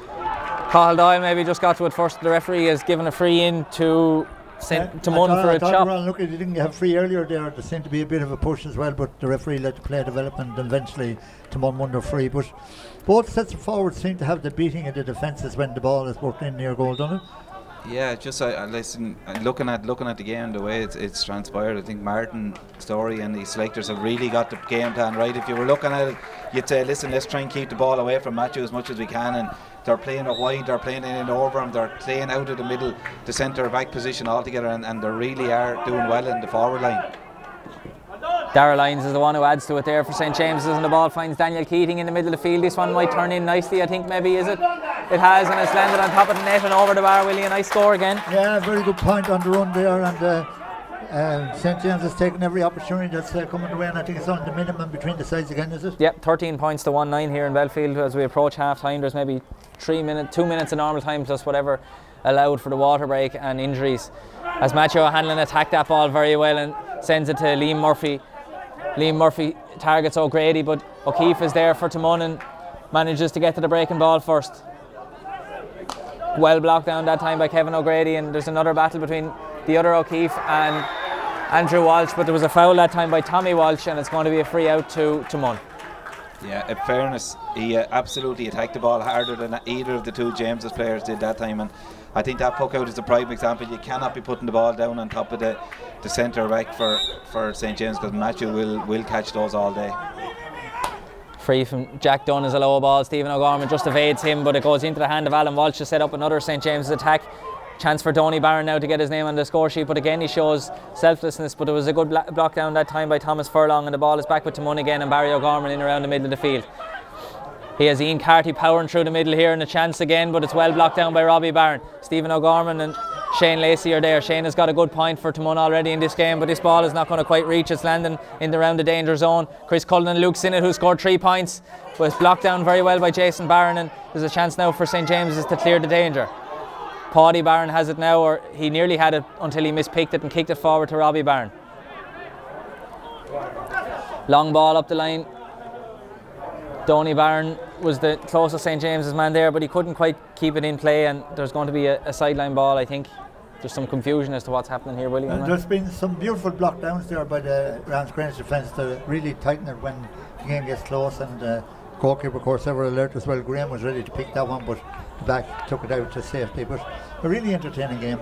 B: Cathal Doyle maybe just got to it first. The referee has given a free in to Taghmon for a chop.
C: Look, he didn't have free earlier there. There seemed to be a bit of a push as well, but the referee let the play develop, and eventually Taghmon won their free. But both sets of forwards seem to have the beating of the defences when the ball is worked in near goal, doesn't it?
A: Yeah, just listen. Looking at the game, the way it's transpired, I think Martin Story and the selectors have really got the game plan right. If you were looking at it, you'd say, listen, let's try and keep the ball away from Matthew as much as we can. And they're playing it wide, they're playing it in over him, they're playing out of the middle, the centre back position altogether, and they really are doing well in the forward line.
B: Darragh Lyons is the one who adds to it there for St James's, and the ball finds Daniel Keating in the middle of the field. This one might turn in nicely, I think, maybe, is it? It has, and it's landed on top of the net and over the bar. Willie, a nice score again.
C: Yeah, very good point on the run there, and St James has taken every opportunity that's coming away, and I think it's on the minimum between the sides again, is it?
B: Yep, 13 points to 1-9 here in Belfield as we approach half time. There's maybe 2 minutes of normal time plus whatever allowed for the water break and injuries, as Matthew O'Hanlon attacked that ball very well and sends it to Liam Murphy. Liam Murphy targets O'Grady, but O'Keefe is there for Taghmon and manages to get to the breaking ball first. Well blocked down that time by Kevin O'Grady, and there's another battle between the other O'Keefe and Andrew Walsh, but there was a foul that time by Tommy Walsh, and it's going to be a free out to Taghmon.
A: Yeah, in fairness, he absolutely attacked the ball harder than either of the two James's players did that time, and I think that puck out is a prime example. You cannot be putting the ball down on top of the centre back for St James, because Matthew will catch those all day.
B: Free from Jack Dunn is a low ball. Stephen O'Gorman just evades him, but it goes into the hand of Alan Walsh to set up another St James's attack. Chance for Donny Barron now to get his name on the score sheet, but again he shows selflessness, but it was a good block down that time by Thomas Furlong, and the ball is back with Taghmon again, and Barry O'Gorman in around the middle of the field. He has Ian Carty powering through the middle here, and a chance again, but it's well blocked down by Robbie Barron. Stephen O'Gorman and Shane Lacey are there. Shane has got a good point for Taghmon already in this game, but this ball is not going to quite reach. It's landing in around the danger zone. Chris Cullen and Luke Sinnott, who scored 3 points, was blocked down very well by Jason Barron, and there's a chance now for St James's to clear the danger. Paddy Barron has it now, or he nearly had it until he mispicked it and kicked it forward to Robbie Barron. Long ball up the line. Donny Barron was the closest St. James's man there, but he couldn't quite keep it in play, and there's going to be a sideline ball, I think. There's some confusion as to what's happening here, William.
C: There's been some beautiful block downs there by the Ramsgrange defence to really tighten it when the game gets close, and goalkeeper, of course, ever alert as well. Graham was ready to pick that one, but the back took it out to safety. But a really entertaining game.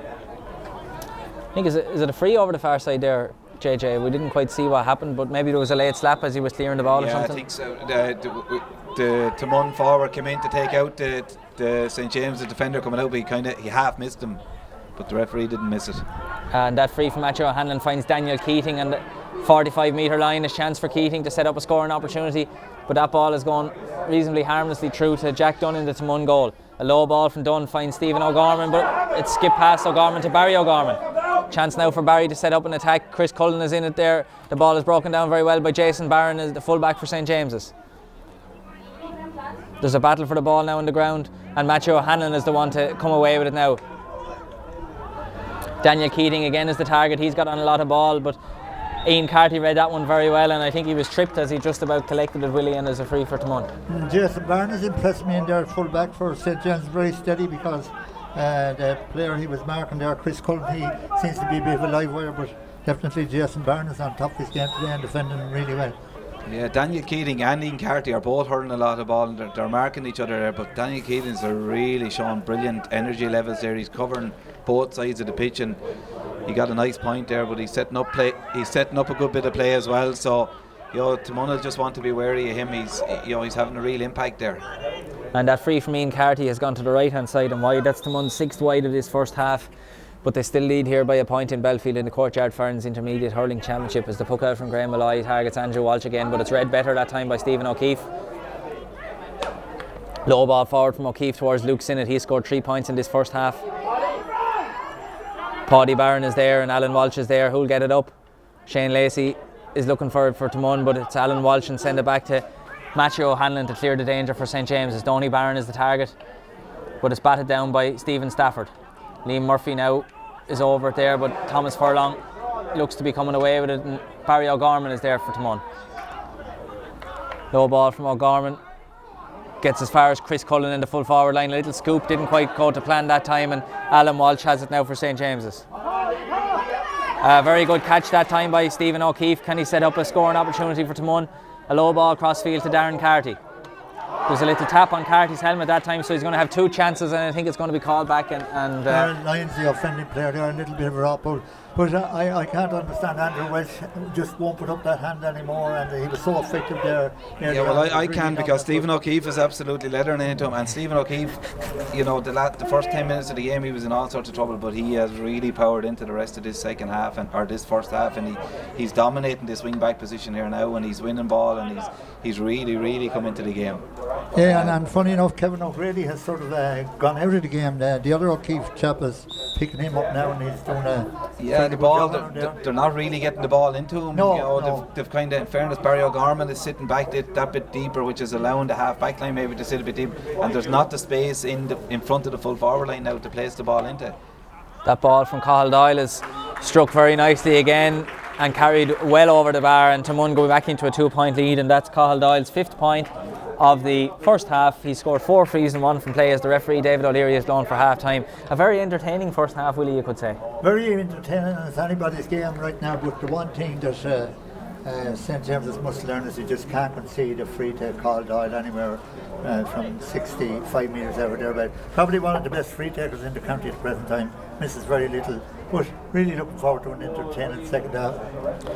B: I think, is it a free over the far side there, JJ? We didn't quite see what happened, but maybe there was a late slap as he was clearing the ball or something.
A: I think so. The Taghmon forward came in to take out the St. James's defender coming out, but he half missed him, but the referee didn't miss it.
B: And that free from Matthew O'Hanlon finds Daniel Keating, and the 45-metre line is chance for Keating to set up a scoring opportunity, but that ball is going reasonably harmlessly through to Jack Dunn in the Taghmon goal. A low ball from Dunn finds Stephen O'Gorman, but it's skipped past O'Gorman to Barry O'Gorman. Chance now for Barry to set up an attack. Chris Cullen is in it there. The ball is broken down very well by Jason Barron, as the fullback for St. James's. There's a battle for the ball now on the ground, and Matthew O'Hanlon is the one to come away with it now. Daniel Keating again is the target. He's got on a lot of ball, but Ian Carty read that one very well, and I think he was tripped as he just about collected it, Willie, and there's a free for Taghmon.
C: Jason Barron has impressed me in there, full back for St. John's, very steady, because the player he was marking there, Chris Cullen, he seems to be a bit of a live wire, but definitely Jason Barron is on top of his game today and defending really well.
A: Yeah, Daniel Keating and Ian Carty are both hurling a lot of ball, and they're marking each other there, but Daniel Keating's are really showing brilliant energy levels there. He's covering both sides of the pitch, and he got a nice point there, but he's setting up a good bit of play as well, so Taghmon will just want to be wary of him. He's having a real impact there.
B: And that free from Ian Carty has gone to the right hand side and wide. That's Taghmon's sixth wide of this first half, but they still lead here by a point in Belfield in the Courtyard Ferns Intermediate Hurling Championship, as the puck out from Graham Malloy targets Andrew Walsh again, but it's read better that time by Stephen O'Keefe. Low ball forward from O'Keefe towards Luke Sinnott. He scored 3 points in this first half. Paddy Barron is there and Alan Walsh is there. Who'll get it up? Shane Lacey is looking for it for Taghmon, but it's Alan Walsh, and send it back to Matthew O'Hanlon to clear the danger for St. James's. Donny Barron is the target, but it's batted down by Stephen Stafford. Liam Murphy now is over it there, but Thomas Furlong looks to be coming away with it, and Barry O'Gorman is there for Taghmon. Low ball from O'Gorman, gets as far as Chris Cullen in the full forward line. A little scoop, didn't quite go to plan that time, and Alan Walsh has it now for St. James's. Very good catch that time by Stephen O'Keefe. Can he set up a scoring opportunity for Taghmon? A low ball crossfield to Darren Carty. There's a little tap on Carty's helmet that time, so he's going to have two chances, and I think it's going to be called back.
C: Lyons, the offending player there, a little bit of a rock, but I can't understand Andrew Welsh just won't put up that hand anymore, and he was so effective there.
A: Yeah, well, I can, because Stephen O'Keefe is absolutely lettering into him, and Stephen O'Keefe, the first 10 minutes of the game he was in all sorts of trouble, but he has really powered into the rest of this second half or this first half, and he's dominating this wing back position here now, and he's winning ball, and he's really come into the game.
C: Yeah, and funny enough, Kevin O'Grady has sort of gone out of the game. The other O'Keefe chap is picking him up now, and he's doing
A: the ball, they're not really getting the ball into him.
C: No.
A: They've kind of, in fairness, Barry O'Gorman is sitting back that bit deeper, which is allowing the half back line maybe to sit a bit deeper, and there's not the space in front of the full forward line now to place the ball into.
B: That ball from Cathal Doyle is struck very nicely again and carried well over the bar, and Taghmon go back into a 2-point lead, and that's Cathal Doyle's 5th point of the first half. He scored 4 frees and 1 from play, as the referee David O'Leary is blown for half time. A very entertaining first half, Willie, you could say.
C: Very entertaining, and it's anybody's game right now, but the one thing that St. James's must learn is you just can't concede a free to Cathal Doyle anywhere from 65 metres over there, but probably one of the best free takers in the county at the present time. Misses very little, but really looking forward to an entertaining second half.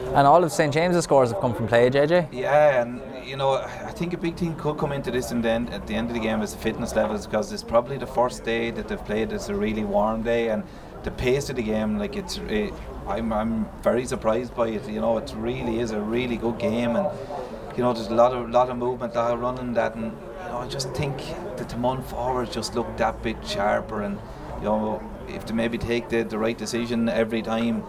B: And all of St. James's scores have come from play, JJ?
A: Yeah, and I think a big thing could come into this at the end of the game is the fitness levels, because it's probably the first day that they've played. It's a really warm day, and the pace of the game, I'm very surprised by it. It really is a really good game, and there's a lot of movement, a lot of running that, and I just think the Taghmon forwards just look that bit sharper, and if they maybe take the right decision every time,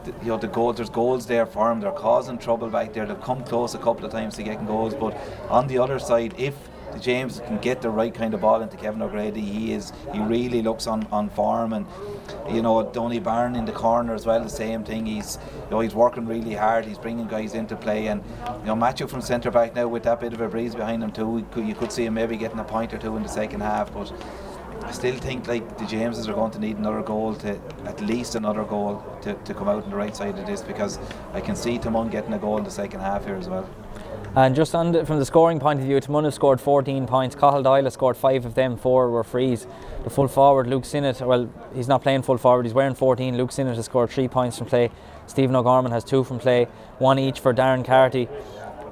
A: there's goals there for them. They're causing trouble back there. They've come close a couple of times to getting goals, but on the other side, if the James can get the right kind of ball into Kevin O'Grady, he really looks on form. And Donny Byrne in the corner as well, the same thing. He's working really hard. He's bringing guys into play, and Matthew from centre back now with that bit of a breeze behind him too. You could see him maybe getting a point or two in the second half, but I still think like the Jameses are going to need at least another goal to come out on the right side of this, because I can see Taghmon getting a goal in the second half here as well.
B: And just from the scoring point of view, Taghmon has scored 14 points. Cathal Doyle has scored 5 of them, 4 were frees. The full forward, Luke Sinnott, well, he's not playing full forward, he's wearing 14. Luke Sinnott has scored 3 points from play. Stephen O'Gorman has 2 from play, 1 each for Darren Carty,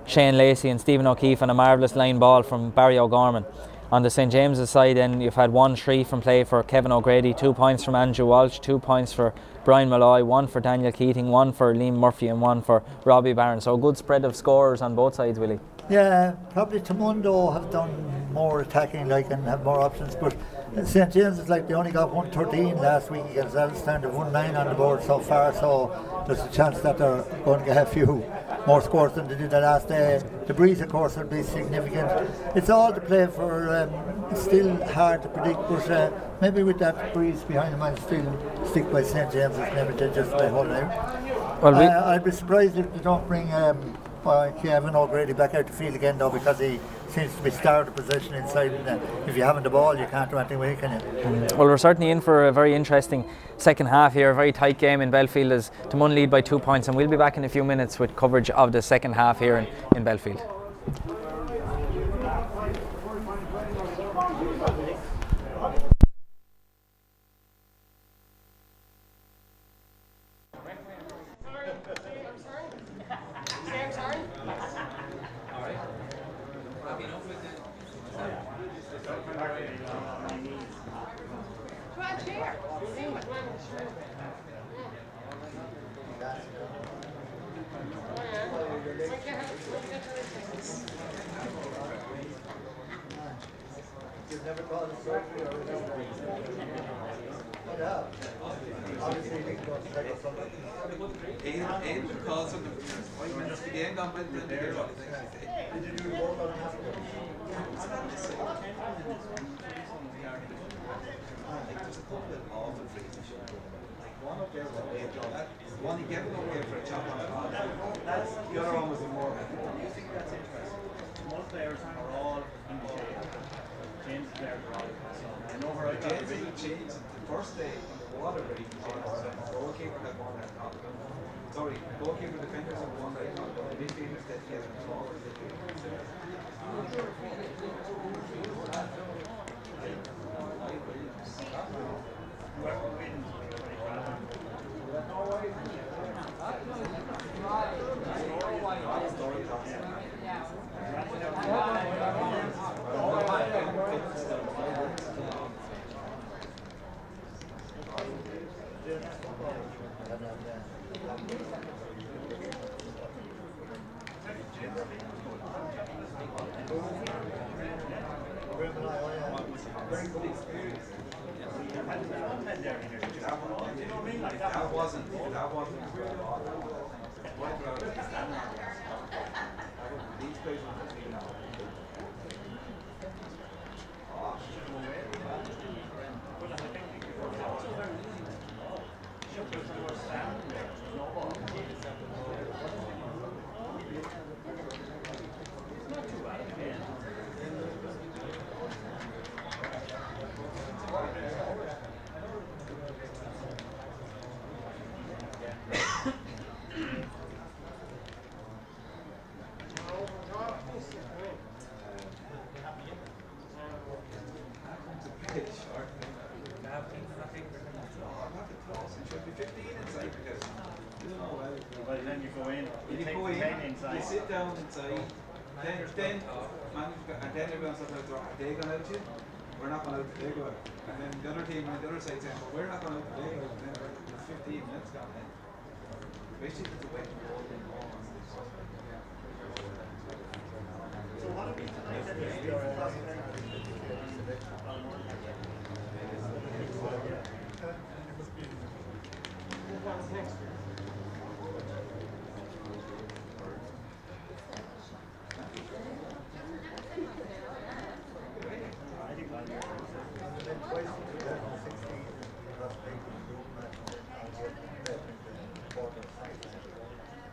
B: Shane Lacey and Stephen O'Keefe, and a marvellous line ball from Barry O'Gorman. On the St James's side, then you've had 1 3 from play for Kevin O'Grady, 2 points from Andrew Walsh, 2 points for Brian Malloy, 1 for Daniel Keating, 1 for Liam Murphy, and 1 for Robbie Barron. So a good spread of scorers on both sides, Willie.
C: Yeah, probably Taghmon though have done more attacking and have more options, but St James is they only got 113 last week against Elstown. They've won 9 on the board so far, so there's a chance that they're going to get a few more scores than they did the last day. The breeze, of course, will be significant. It's all to play for. It's still hard to predict, but maybe with that breeze behind them, I'll still stick by St James's. Maybe they just play hold out. Well, I'd be surprised if they don't bring Kevin O'Grady back out to field again, though, because he seems to be starting the possession inside. And if you haven't the ball, you can't do anything with it, can you?
B: Well, we're certainly in for a very interesting second half here, a very tight game in Belfield as Taghmon lead by 2 points, and we'll be back in a few minutes with coverage of the second half here in Belfield.
A: One he gave it away for a chop on the other one was more. You think that's interesting? Most players are all in the shape. James players are all and over James even changed the first day on the water where he changed. The goalkeeper had one that top. Sorry, goalkeeper defenders had one that top. The midfielders that get it forward. You sit down inside, then and then everyone's like, are they going out to you? We're not going out to they go out. And then the other team on the other side saying, well, we're not going out to they go out. And then there's 15 minutes gone in. Especially if it's a wet ball in all. So what have we tonight?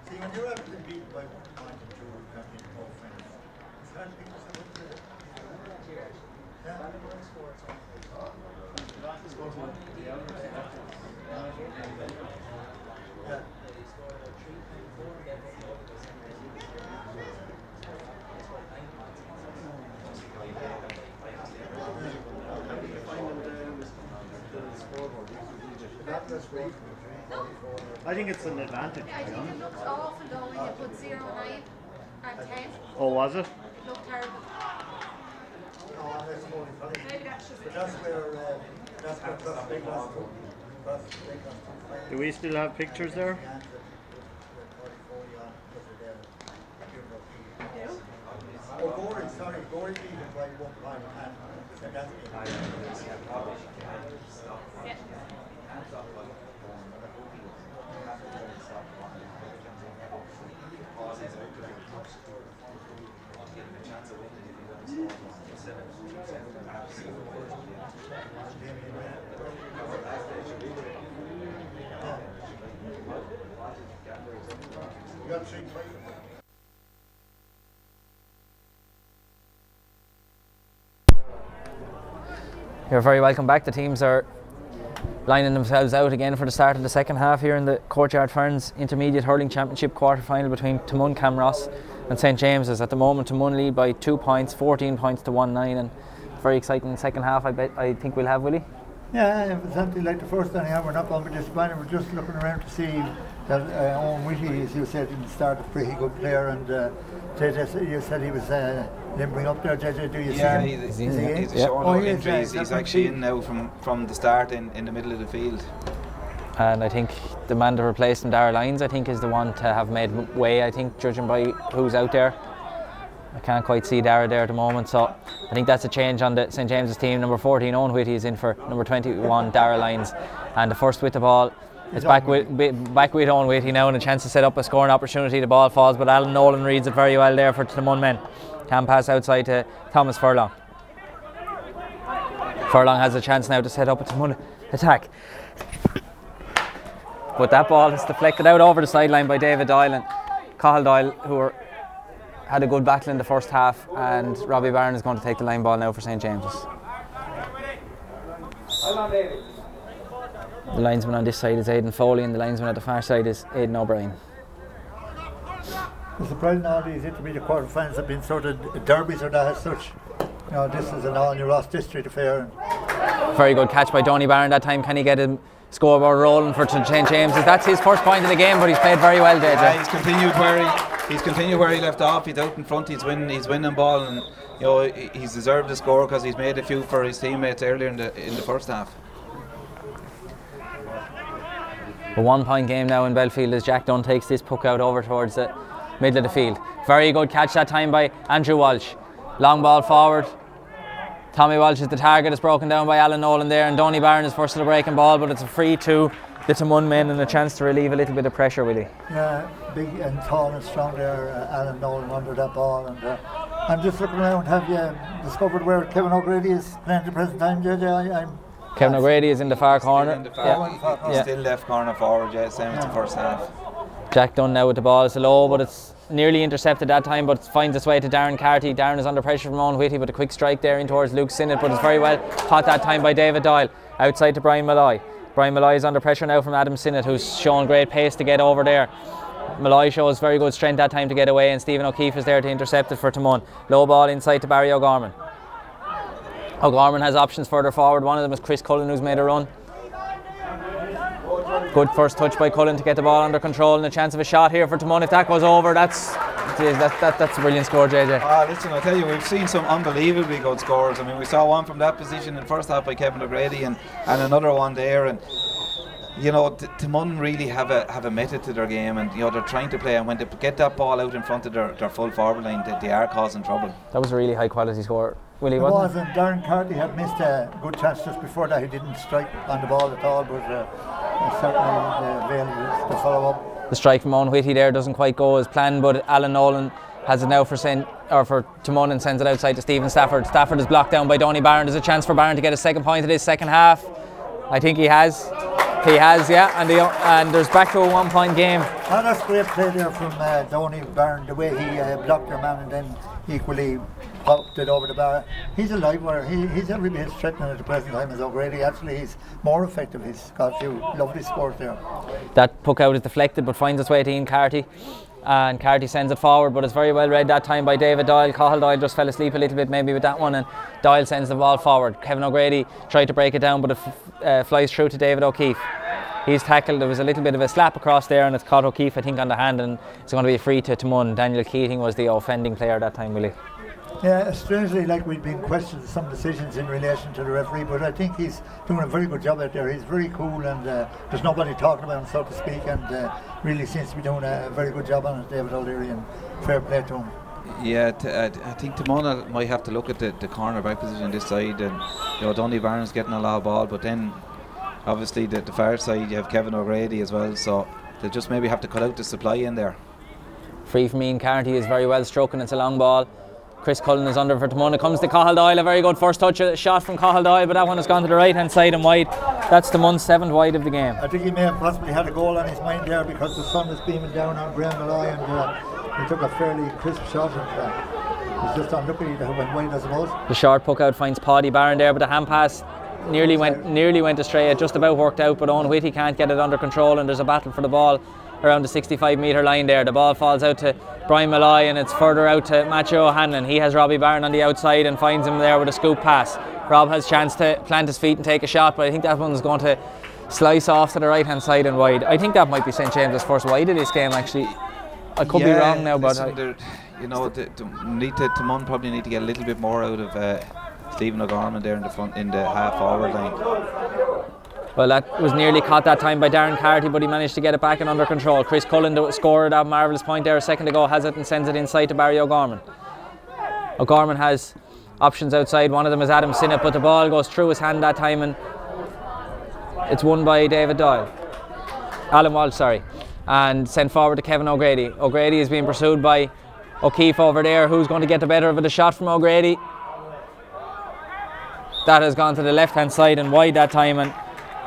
C: See, when you're able to beat by 1 point and 2 in both friends, it's hard to pick yourself up to it. Yeah.
D: I think it's an advantage.
E: I think it looked awful though when you put 0, 9 and 10.
D: Oh, was it?
E: Looked terrible. Maybe that's just
C: That's where
D: Do we still have pictures there?
C: Oh, Gory beat him by 1 point and that's You got 3 points.
B: You're very welcome back. The teams are lining themselves out again for the start of the second half here in the Courtyard Ferns Intermediate Hurling Championship quarter-final between Taghmon-Camross and St James's. At the moment, Taghmon lead by 2 points, 14 points to 1-9, and very exciting second half. I think we'll have, Willie.
C: Yeah, if it's anything like the first anyhow, we're not going to be disappointed. We're just looking around to see that Owen Whitty, as you said, didn't start a pretty good player, and JJ, you said he was limbering up there. JJ, do you see him?
A: He's a shoulder injury. He's actually in now from the start in the middle of the field.
B: And I think the man to replace him, Darragh Lyons, I think is the one to have made way, I think, judging by who's out there. I can't quite see Darragh there at the moment, so I think that's a change on the St James's team. Number 14, Owen Whitty, is in for number 21, Darragh Lyons. And the first with the ball, it's back with Owen Whitty now, and a chance to set up a scoring opportunity. The ball falls, but Alan Nolan reads it very well there for the Taghmon men. Can pass outside to Thomas Furlong. Furlong has a chance now to set up a Taghmon attack. But that ball is deflected out over the sideline by David Doyle and Cathal Doyle, who had a good battle in the first half, and Robbie Barron is going to take the line ball now for St James's. The linesman on this side is Aidan Foley, and the linesman at the far side is Aidan O'Brien.
C: The surprising all these intermediate quarter-finals have been sort of derbies or that as such. You know, this is an all-New Ross district affair.
B: Very good catch by Donny Barron that time. Can he get a scoreboard rolling for St James's? That's his first point of the game, but he's played very well, JJ.
A: He's continued where he left off. He's out in front. He's winning ball, and you know he's deserved the score because he's made a few for his teammates earlier in the first half.
B: A 1 point game now in Belfield as Jack Dunn takes this puck out over towards the middle of the field. Very good catch that time by Andrew Walsh. Long ball forward. Tommy Walsh is the target. It's broken down by Alan Nolan there, and Donny Barron is first to the breaking ball, but it's a free to the Taghmon men and a chance to relieve a little bit of pressure, Willie.
C: Yeah, big and tall and strong there, Alan Nolan under that ball. And I'm just looking around. Have you discovered where Kevin O'Grady is playing at the present time, JJ?
B: Kevin O'Grady is in the far corner.
A: He's still left corner forward, same as the first half.
B: Jack Dunn now with the ball. It's low, but it's nearly intercepted that time, but finds its way to Darren Carty. Darren is under pressure from Owen Whitty, but a quick strike there in towards Luke Sinnott, but it's very well caught that time by David Doyle. Outside to Brian Malloy. Brian Malloy is under pressure now from Adam Sinnott, who's shown great pace to get over there. Malloy shows very good strength that time to get away, and Stephen O'Keefe is there to intercept it for Taghmon. Low ball inside to Barry O'Gorman. O'Gorman has options further forward. One of them is Chris Cullen, who's made a run. Good first touch by Cullen to get the ball under control, and a chance of a shot here for Taghmon. If that goes over, that's a brilliant score, JJ.
A: Listen, I tell you, we've seen some unbelievably good scores. I mean, we saw one from that position in the first half by Kevin O'Grady, and another one there. And you know, Taghmon really have a method to their game, and you know they're trying to play. And when they get that ball out in front of their full forward line, they are causing trouble.
B: That was a really high quality score, Willie,
C: wasn't it? And Darren Carty had missed a good chance just before that. He didn't strike on the ball at all, but certainly failed to follow up.
B: The strike from Owen Whitty there doesn't quite go as planned, but Alan Nolan Has it now for Taghmon and sends it outside to Stephen Stafford. Stafford is blocked down by Donny Barron. There's a chance for Barron to get a second point of this second half. I think he has. He has, yeah. And there's back to a 1 point game.
C: Oh, that's great play there from Donny Barron, the way he blocked their man and then equally popped it over the bar. He's a live wire. He's every bit threatening at the present time as O'Grady. Actually, he's more effective. He's got a few lovely scores there.
B: That puck out is deflected but finds its way to Ian Carty. And Carty sends it forward, but it's very well read that time by David Doyle. Cathal Doyle just fell asleep a little bit maybe with that one, and Doyle sends the ball forward. Kevin O'Grady tried to break it down, but it flies through to David O'Keefe. He's tackled. There was a little bit of a slap across there, and it's caught O'Keefe, I think, on the hand, and it's going to be a free to Taghmon. Daniel Keating was the offending player that time, Willie.
C: Yeah, strangely, like we've been questioned some decisions in relation to the referee, but I think he's doing a very good job out there. He's very cool, and there's nobody talking about him, so to speak, and really seems to be doing a very good job on it, David O'Leary, and fair play to him.
A: Yeah, I think Taghmon might have to look at the cornerback position this side, and Donny Barron's getting a lot of ball, but then obviously the far side you have Kevin O'Grady as well, so they'll just maybe have to cut out the supply in there.
B: Free from Ian Carty is very well struck, and it's a long ball. Chris Cullen is under for Taghmon. It comes to Cathal Doyle, a very good first touch shot from Cathal Doyle, but that one has gone to the right hand side and wide. That's Taghmon's 7th wide of the game.
C: I think he may have possibly had a goal on his mind there because the sun was beaming down on Graham Malloy, and he took a fairly crisp shot, and he's just unlucky that he went wide, I suppose.
B: The short puck out finds Paddy Barron there, but the hand pass nearly went astray. It just about worked out, but Owen Whitty can't get it under control, and there's a battle for the ball around the 65 metre line there. The ball falls out to Brian Malloy, and it's further out to Matthew O'Hanlon. He has Robbie Barron on the outside and finds him there with a scoop pass. Rob has a chance to plant his feet and take a shot, but I think that one's going to slice off to the right hand side and wide. I think that might be St James's first wide of this game, actually. I could be wrong now, but Taghmon probably need to get a little bit more out of Stephen O'Gorman there in the front, in the half forward line. Well, that was nearly caught that time by Darren Carty, but he managed to get it back and under control. Chris Cullen scored that marvellous point there a second ago, has it and sends it inside to Barry O'Gorman. O'Gorman has options outside. One of them is Adam Sinnott, but the ball goes through his hand that time, and it's won by David Doyle. Alan Walsh, sorry. And sent forward to Kevin O'Grady. O'Grady is being pursued by O'Keefe over there. Who's going to get the better of it? A shot from O'Grady. That has gone to the left hand side and wide that time, and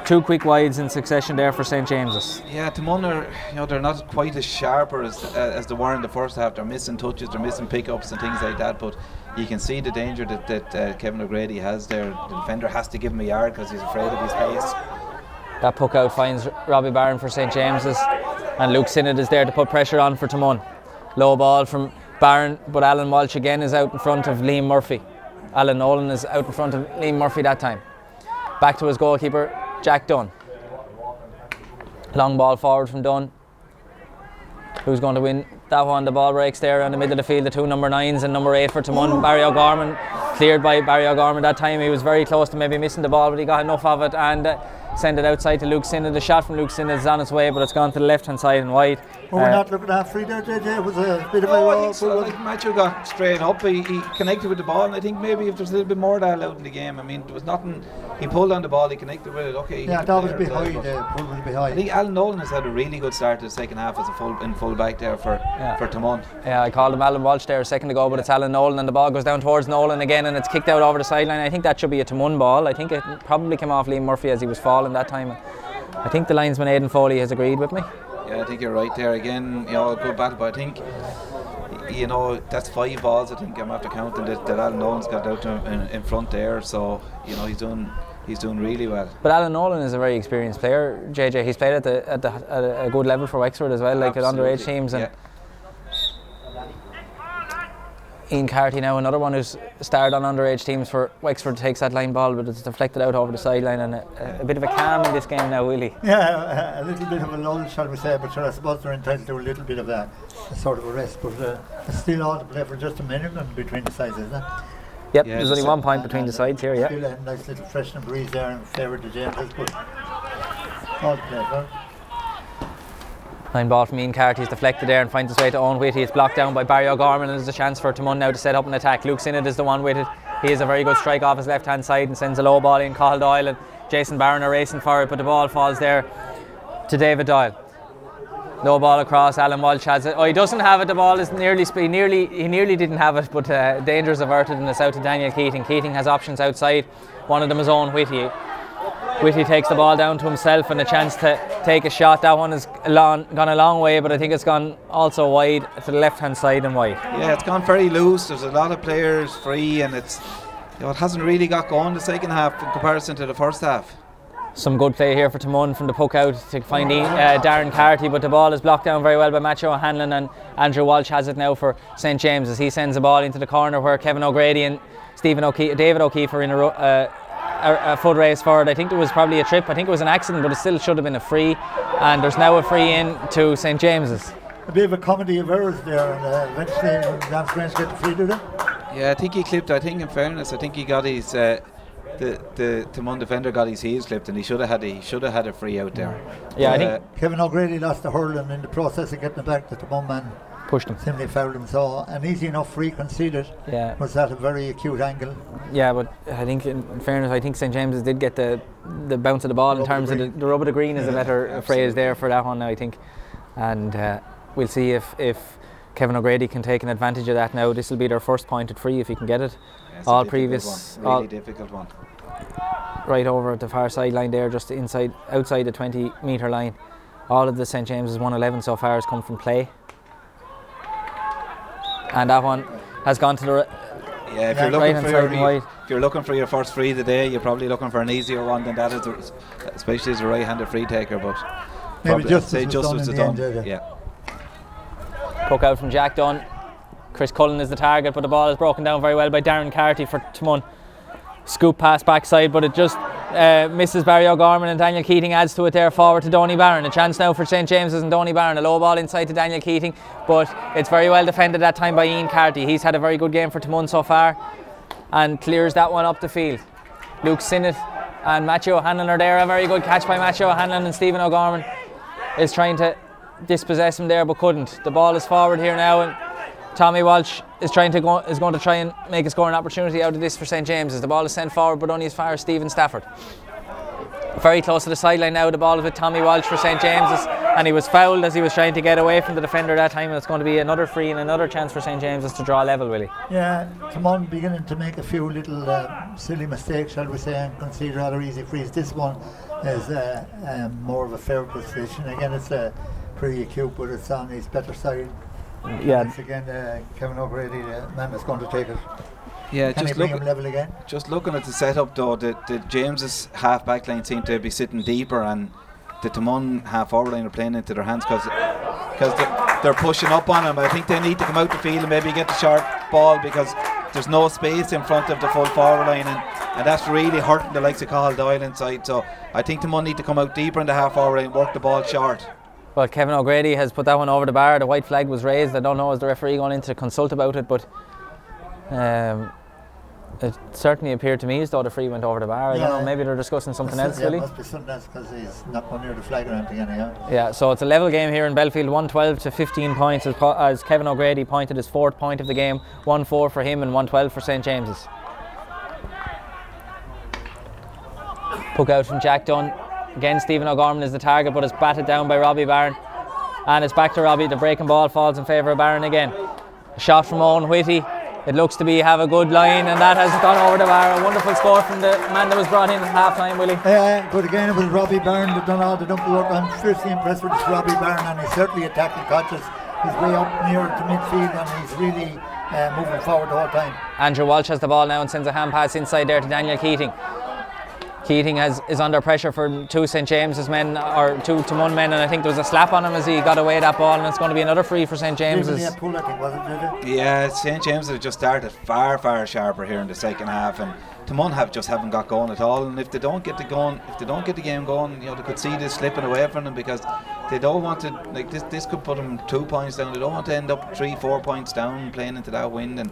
B: 2 quick wides in succession there for St James's. Yeah, Taghmon are, they're not quite as sharper as they were in the first half. They're missing touches, they're missing pickups and things like that, but you can see the danger that Kevin O'Grady has there. The defender has to give him a yard because he's afraid of his pace. That puck out finds Robbie Barron for St James's, and Luke Sinnott is there to put pressure on for Taghmon. Low ball from Barron, but Alan Walsh again is out in front of Liam Murphy. Alan Nolan is out in front of Liam Murphy that time. Back to his goalkeeper, Jack Dunn. Long ball forward from Dunn. Who's going to win that one? The ball breaks there in the middle of the field. The 2 number 9s and number 8 for Taghmon. Barry O'Gorman, cleared by Barry O'Gorman that time. He was very close to maybe missing the ball, but he got enough of it and send it outside to Luke Sinnott. The shot from Luke Sinnott is on its way, but it's gone to the left hand side and wide.
C: We're not looking at free there, JJ. It was a bit of a
A: I think so. Like Matthew got straight up, he connected with the ball, and I think maybe if there's a little bit more of that allowed in the game. I mean, there was nothing. He pulled on the ball, he connected with it. Okay.
C: Yeah, that was behind. Pull was behind.
A: I think Alan Nolan has had a really good start to the second half as a full back there for Taghmon. Yeah, I called him Alan Walsh there a second ago, but it's Alan Nolan, and the ball goes down towards Nolan again, and it's kicked out over the sideline. I think that should be a Taghmon ball. I think it probably came off Liam Murphy as he was falling that time. I think the linesman Aidan Foley has agreed with me. Yeah, I think you're right there again. A good battle, but I think that's 5 balls. I think I'm after counting that Alan Nolan's got out in front there. So he's doing really well. But Alan Nolan is a very experienced player. JJ, he's played at a good level for Wexford as well, like at underage teams. And Ian Carty now, another one who's starred on underage teams for Wexford, takes that line ball, but it's deflected out over the sideline, and a bit of a calm in this game now, Willie. Yeah,
C: a little bit of a lull, shall we say, but I suppose they're entitled to a little bit of a sort of a rest, but it's still all to play for just a minimum between the sides, isn't it?
B: Yep, there's only 1 point between the sides here,
C: Still a nice little freshening breeze there in favour of the James's, but all to play for.
B: Line ball from Ian Carty is deflected there and finds its way to Owen Whitty. It's blocked down by Barry O'Gorman, and there's a chance for Taghmon now to set up an attack. Luke Sinnott is the one with it. He has a very good strike off his left hand side and sends a low ball in. Cathal Doyle and Jason Barron are racing for it, but the ball falls there to David Doyle. No ball across. Alan Walsh has it. Oh, he doesn't have it. The ball is he nearly didn't have it, but dangers averted, and it's out to Daniel Keating. Keating has options outside. One of them is Owen Whitty. Whitty takes the ball down to himself and a chance to take a shot. That one has gone a long way, but I think it's gone also wide to the left hand side and wide.
A: Yeah, it's gone very loose. There's a lot of players free, and it hasn't really got going the second half in comparison to the first half.
B: Some good play here for Taghmon from the puck out to find Darren Carty, but the ball is blocked down very well by Matthew O'Hanlon, and Andrew Walsh has it now for St. James as he sends the ball into the corner where Kevin O'Grady and David O'Keefe are in a foot race forward. I think there was probably a trip. I think it was an accident, but it still should have been a free, and there's now a free in to St. James's.
C: A bit of a comedy of errors there, and eventually Lance Grange get the free, do they?
A: Yeah, I think he clipped. I think in fairness, I think he got his the Taghmon defender got his heels clipped, and he should have had a free out there.
B: Yeah, I think
C: Kevin O'Grady lost the hurl, and in the process of getting it back, the Taghmon man
B: pushed him.
C: Simply fouled him. So an easy enough free conceded.
B: Yeah.
C: Was at a very acute angle.
B: Yeah, but I think in fairness, I think St. James's did get the bounce of the ball in terms of the rub of the green is a better phrase there for that one now, I think, and we'll see if Kevin O'Grady can take an advantage of that now. This will be their first pointed free if he can get it. All previous,
A: really difficult one.
B: Right over at the far sideline there, just outside the 20-metre line. All of the St. James's 111 so far has come from play, and that one has gone to the
A: yeah. If you're looking for your first free today, you're probably looking for an easier one than that, especially as a right-handed free taker. But
C: maybe justice was done.
A: Yeah.
B: Puck out from Jack Dunn. Chris Cullen is the target, but the ball is broken down very well by Darren Carty for Taghmon. Scoop pass backside, but it just misses Barry O'Gorman, and Daniel Keating adds to it there forward to Donny Barron. A chance now for St. James's and Donny Barron. A low ball inside to Daniel Keating, but it's very well defended that time by Ian Carty. He's had a very good game for Taghmon so far and clears that one up the field. Luke Sinnott and Matthew O'Hanlon are there. A very good catch by Matthew O'Hanlon, and Stephen O'Gorman is trying to dispossess him there but couldn't. The ball is forward here now, and Tommy Walsh is going to try and make a scoring opportunity out of this for St. James's. The ball is sent forward, but only as far as Stephen Stafford. Very close to the sideline now. The ball is with Tommy Walsh for St. James's, and he was fouled as he was trying to get away from the defender that time. And it's going to be another free and another chance for St. James's to draw level, Willie.
C: Yeah, Taghmon beginning to make a few little silly mistakes, shall we say, and concede rather easy frees. This one is more of a fair position. Again, it's pretty acute, but it's on his better side.
B: Yeah.
C: Once again, Kevin O'Grady, the man that's going to take it.
A: Yeah,
C: Can he bring him level again?
A: Just looking at the setup though, the James's half back line seem to be sitting deeper, and the Taghmon half forward line are playing into their hands because they're pushing up on him. I think they need to come out the field and maybe get the short ball, because there's no space in front of the full forward line, and that's really hurting the likes of Cathal Doyle inside. So I think Taghmon need to come out deeper in the half forward line, work the ball short.
B: Well, Kevin O'Grady has put that one over the bar. The white flag was raised. I don't know, is the referee going in to consult about it, but it certainly appeared to me as though the free went over the bar. I don't know, maybe they're discussing something else, really.
C: Yeah, must be something else, because he's not going near the flag or anything anyhow.
B: Yeah, so it's a level game here in Belfield, 112 to 15 points as Kevin O'Grady pointed his fourth point of the game, 1-4 for him and 112 for St. James's. Puck out from Jack Dunn. Again, Stephen O'Gorman is the target, but it's batted down by Robbie Barron, and it's back to Robbie. The breaking ball falls in favour of Barron again. A shot from Owen Whitty. It looks to have a good line, and that has gone over the bar. A wonderful score from the man that was brought in at half time, Willie.
C: Yeah, but again, it was Robbie Barron that done all the dump work. I'm fiercely impressed with this Robbie Barron, and he's certainly attacking conscious. He's way up near to midfield, and he's really moving forward the whole time. Andrew
B: Walsh has the ball now and sends a hand pass inside there to Daniel Keating. Keating is under pressure for two St. James's men, or two Taghmon men, and I think there was a slap on him as he got away that ball, and it's going to be another free for St. James's.
A: Yeah, St. James's have just started far sharper here in the second half, and Taghmon haven't got going at all. And if they don't get the game going, they could see this slipping away from them, because they don't want to, like this could put them 2 points down. They don't want to end up 3-4 points down playing into that wind, and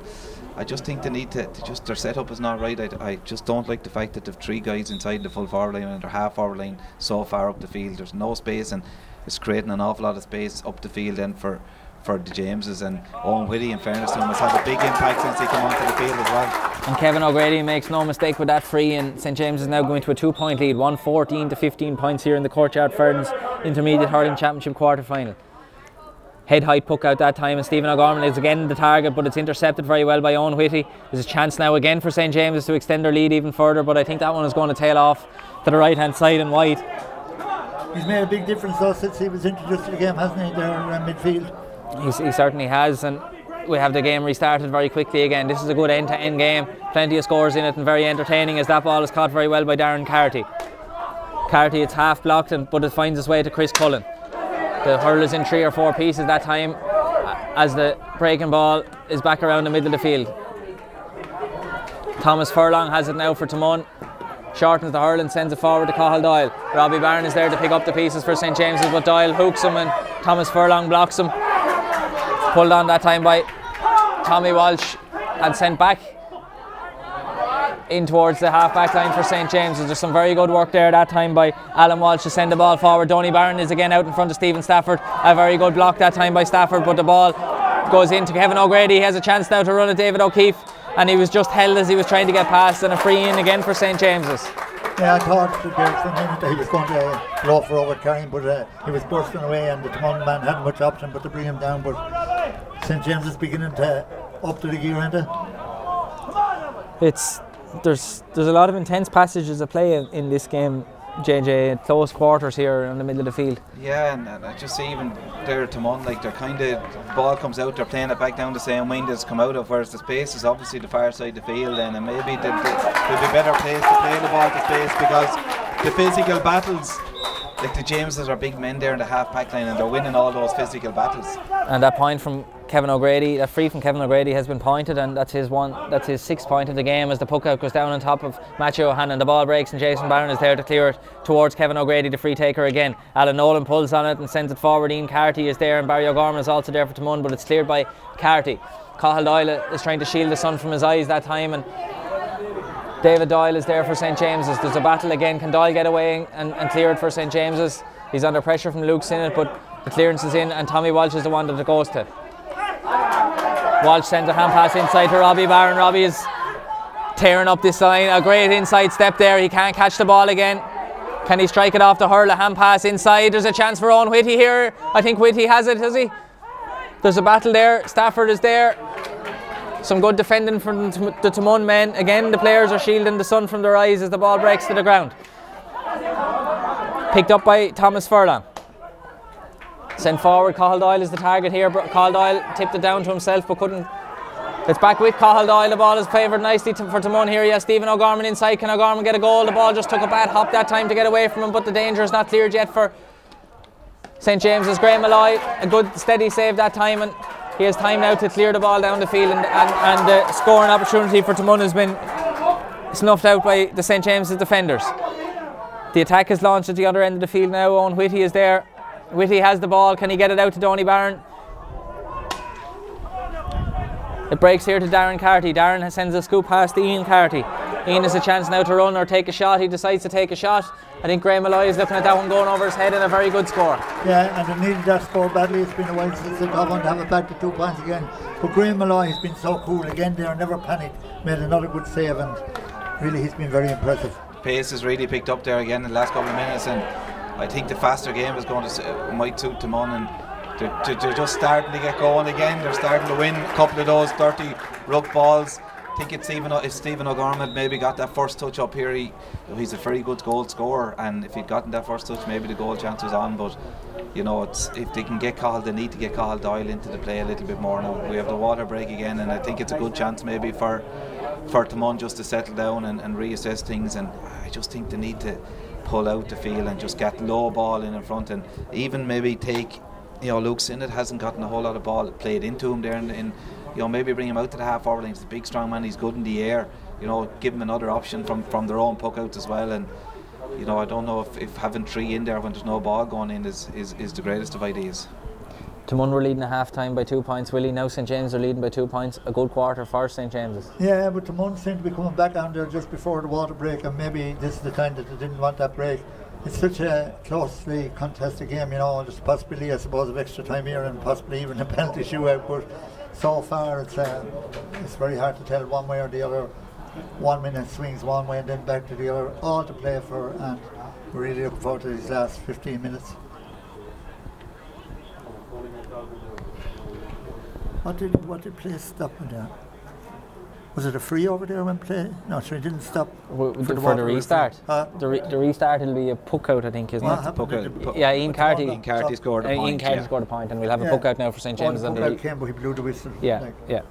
A: I just think they need to just, their setup is not right. I just don't like the fact that they've three guys inside the full forward line and their half forward line so far up the field. There's no space, and it's creating an awful lot of space up the field then for the Jameses. And Owen Whitty, in fairness to him, has had a big impact since he came onto the field as well.
B: And Kevin O'Grady makes no mistake with that free, and St. James is now going to a 2-point lead, 114 to 15 points here in the Courtyard Ferdinand Intermediate Hurling Championship quarter final. head height puck out that time, and Stephen O'Gorman is again the target, but it's intercepted very well by Owen Whitty. There's a chance now again for St. James's to extend their lead even further, but I think that one is going to tail off to the right hand side and wide.
C: He's made a big difference though since he was introduced to the game, hasn't he, there in midfield?
B: He certainly has, and we have the game restarted very quickly again. This is a good end-to-end game, plenty of scores in it and very entertaining, as that ball is caught very well by Darren Carty. Carty, it's half blocked, but it finds its way to Chris Cullen. The hurl is in 3 or 4 pieces that time as the breaking ball is back around the middle of the field. Thomas Furlong has it now for Taghmon. Shortens the hurl and sends it forward to Cathal Doyle. Robbie Barron is there to pick up the pieces for St. James's, but Doyle hooks him and Thomas Furlong blocks him. Pulled on that time by Tommy Walsh and sent back in towards the half-back line for St. James's. There's some very good work there that time by Alan Walsh to send the ball forward. Donny Barron is again out in front of Stephen Stafford. A very good block that time by Stafford, but the ball goes into Kevin O'Grady. He has a chance now to run at David O'Keefe, and he was just held as he was trying to get past, and a free in again for St. James's.
C: Yeah, I thought there for a minute that he was going to go for overcarrying, but he was bursting away and the Taghmon man hadn't much option but to bring him down, but St. James is beginning to up to the gear, isn't it? There's a lot of intense passages of play in this game, JJ, close quarters here in the middle of the field.
A: Yeah, and I just see even there Taghmon, like they're kind of, ball comes out, they're playing it back down the same wing that's come out of, whereas the space is obviously the far side of the field, and maybe they'd be better placed to play the ball to space, because the physical battles, like the Jameses are big men there in the half back line, and they're winning all those physical battles.
B: And that point from Kevin O'Grady, that free from Kevin O'Grady has been pointed, and that's his 6th point of the game as the puck out goes down on top of Matthew O'Hanlon. The ball breaks and Jason Barron is there to clear it towards Kevin O'Grady, the free taker again. Alan Nolan pulls on it and sends it forward. Ian Carty is there and Barry O'Gorman is also there for Taghmon, but it's cleared by Carty. Cathal Doyle is trying to shield the sun from his eyes that time, and David Doyle is there for St. James's. There's a battle again. Can Doyle get away and clear it for St. James's? He's under pressure from Luke Sinnott, but the clearance is in, and Tommy Walsh is the one that it goes to. Walsh sends a hand pass inside to Robbie Barron. Robbie is tearing up this line. A great inside step there. He can't catch the ball again. Can he strike it off the hurl? A hand pass inside. There's a chance for Owen Whitty here. I think Whitty has it, has he? There's a battle there. Stafford is there. Some good defending from the Taghmon men. Again, the players are shielding the sun from their eyes as the ball breaks to the ground. Picked up by Thomas Furlong. Sent forward. Cathal Doyle is the target here. Cathal Doyle tipped it down to himself but couldn't. It's back with Cathal Doyle. The ball is favoured nicely for Taghmon here. Yes, Stephen O'Gorman inside. Can O'Gorman get a goal? The ball just took a bad hop that time to get away from him, but the danger is not cleared yet for St. James's. Graham Malloy, a good steady save that time, and he has time now to clear the ball down the field, and the scoring opportunity for Taghmon has been snuffed out by the St. James's defenders. The attack is launched at the other end of the field now. Owen Whitty is there. Whitty has the ball. Can he get it out to Donny Barron? It breaks here to Darren Carty. Darren sends a scoop past to Ian Carty. Ian has a chance now to run or take a shot. He decides to take a shot. I think Graham Malloy is looking at that one going over his head, and a very good score.
C: Yeah, and they needed that score badly. It's been a while since they got one to have it back to 2 points again. But Graham Malloy has been so cool again there, never panicked, made another good save, and really he's been very impressive.
A: Pace has really picked up there again in the last couple of minutes, and I think the faster game is going to might suit Taghmon, and they're just starting to get going again. They're starting to win a couple of those dirty ruck balls. I think if Stephen O'Gorman had maybe got that first touch up here, he's a very good goal scorer, and if he'd gotten that first touch, maybe the goal chance was on. But you know, if they can get Cathal, they need to get Cathal Doyle into the play a little bit more. Now we have the water break again, and I think it's a good chance maybe for Taghmon just to settle down and reassess things. And I just think they need to pull out the field and just get low ball in front, and even maybe take, you know, Luke Sinnott hasn't gotten a whole lot of ball played into him there, in you know, maybe bring him out to the half forward line. He's a big strong man, he's good in the air, you know, give him another option from their own puck outs as well. And you know, I don't know if having 3 in there when there's no ball going in is the greatest of ideas.
B: Taghmon were leading at half time by 2 points, Willie. Now St. James are leading by 2 points. A good quarter for St. James's.
C: Yeah, but Taghmon seemed to be coming back on there just before the water break, and maybe this is the time that they didn't want that break. It's such a closely contested game, you know. There's a possibility, I suppose, of extra time here and possibly even a penalty shootout, but so far it's very hard to tell one way or the other. 1 minute swings one way and then back to the other, all to play for, and we're really looking forward to these last 15 minutes. What did play stop with there? Was it a free over there when play? No, sure, it didn't stop.
B: For the restart?
C: Huh?
B: The restart will be a puck out, I think, isn't
C: What
B: it?
C: happened?
B: Yeah, Ian Carty.
A: Ian Carty scored a point.
B: Ian Carty
A: yeah.
B: scored a point, and we'll have a
C: Yeah.
B: puck out now for St James's.
C: One puck came, but he blew the whistle.
B: Yeah,
C: like.
B: yeah.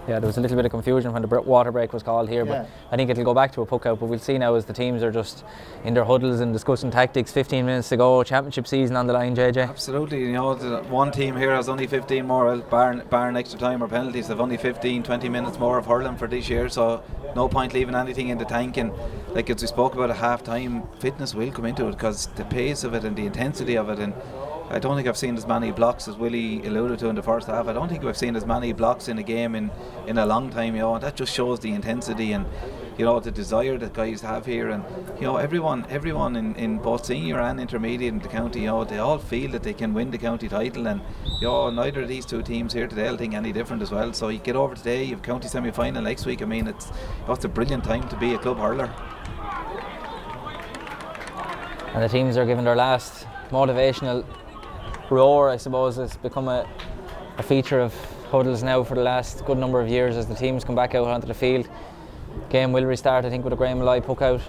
B: Yeah, there was a little bit of confusion when the water break was called here,
C: Yeah.
B: but I think it'll go back to a puck out. But we'll see now as the teams are just in their huddles and discussing tactics. 15 minutes to go, championship season on the line, JJ.
A: Absolutely, you know, the one team here has only 15 more, bar extra time or penalties. They've only 15, 20 minutes more of hurling for this year, so no point leaving anything in the tank. And like as we spoke about at half time, fitness will come into it because the pace of it and the intensity of it. And I don't think I've seen as many blocks as Willie alluded to in the first half. I don't think we've seen as many blocks in a game in a long time, you know, and that just shows the intensity and, you know, the desire that guys have here. And, you know, everyone in both senior and intermediate in the county, you know, they all feel that they can win the county title, and, you know, neither of these two teams here today will think any different as well. So you get over today, you have county semi-final next week. I mean, it's a brilliant time to be a club hurler.
B: And the teams are giving their last motivational roar, I suppose. It's become a feature of huddles now for the last good number of years as the teams come back out onto the field. Game will restart, I think, with a Graham Malloy puck out.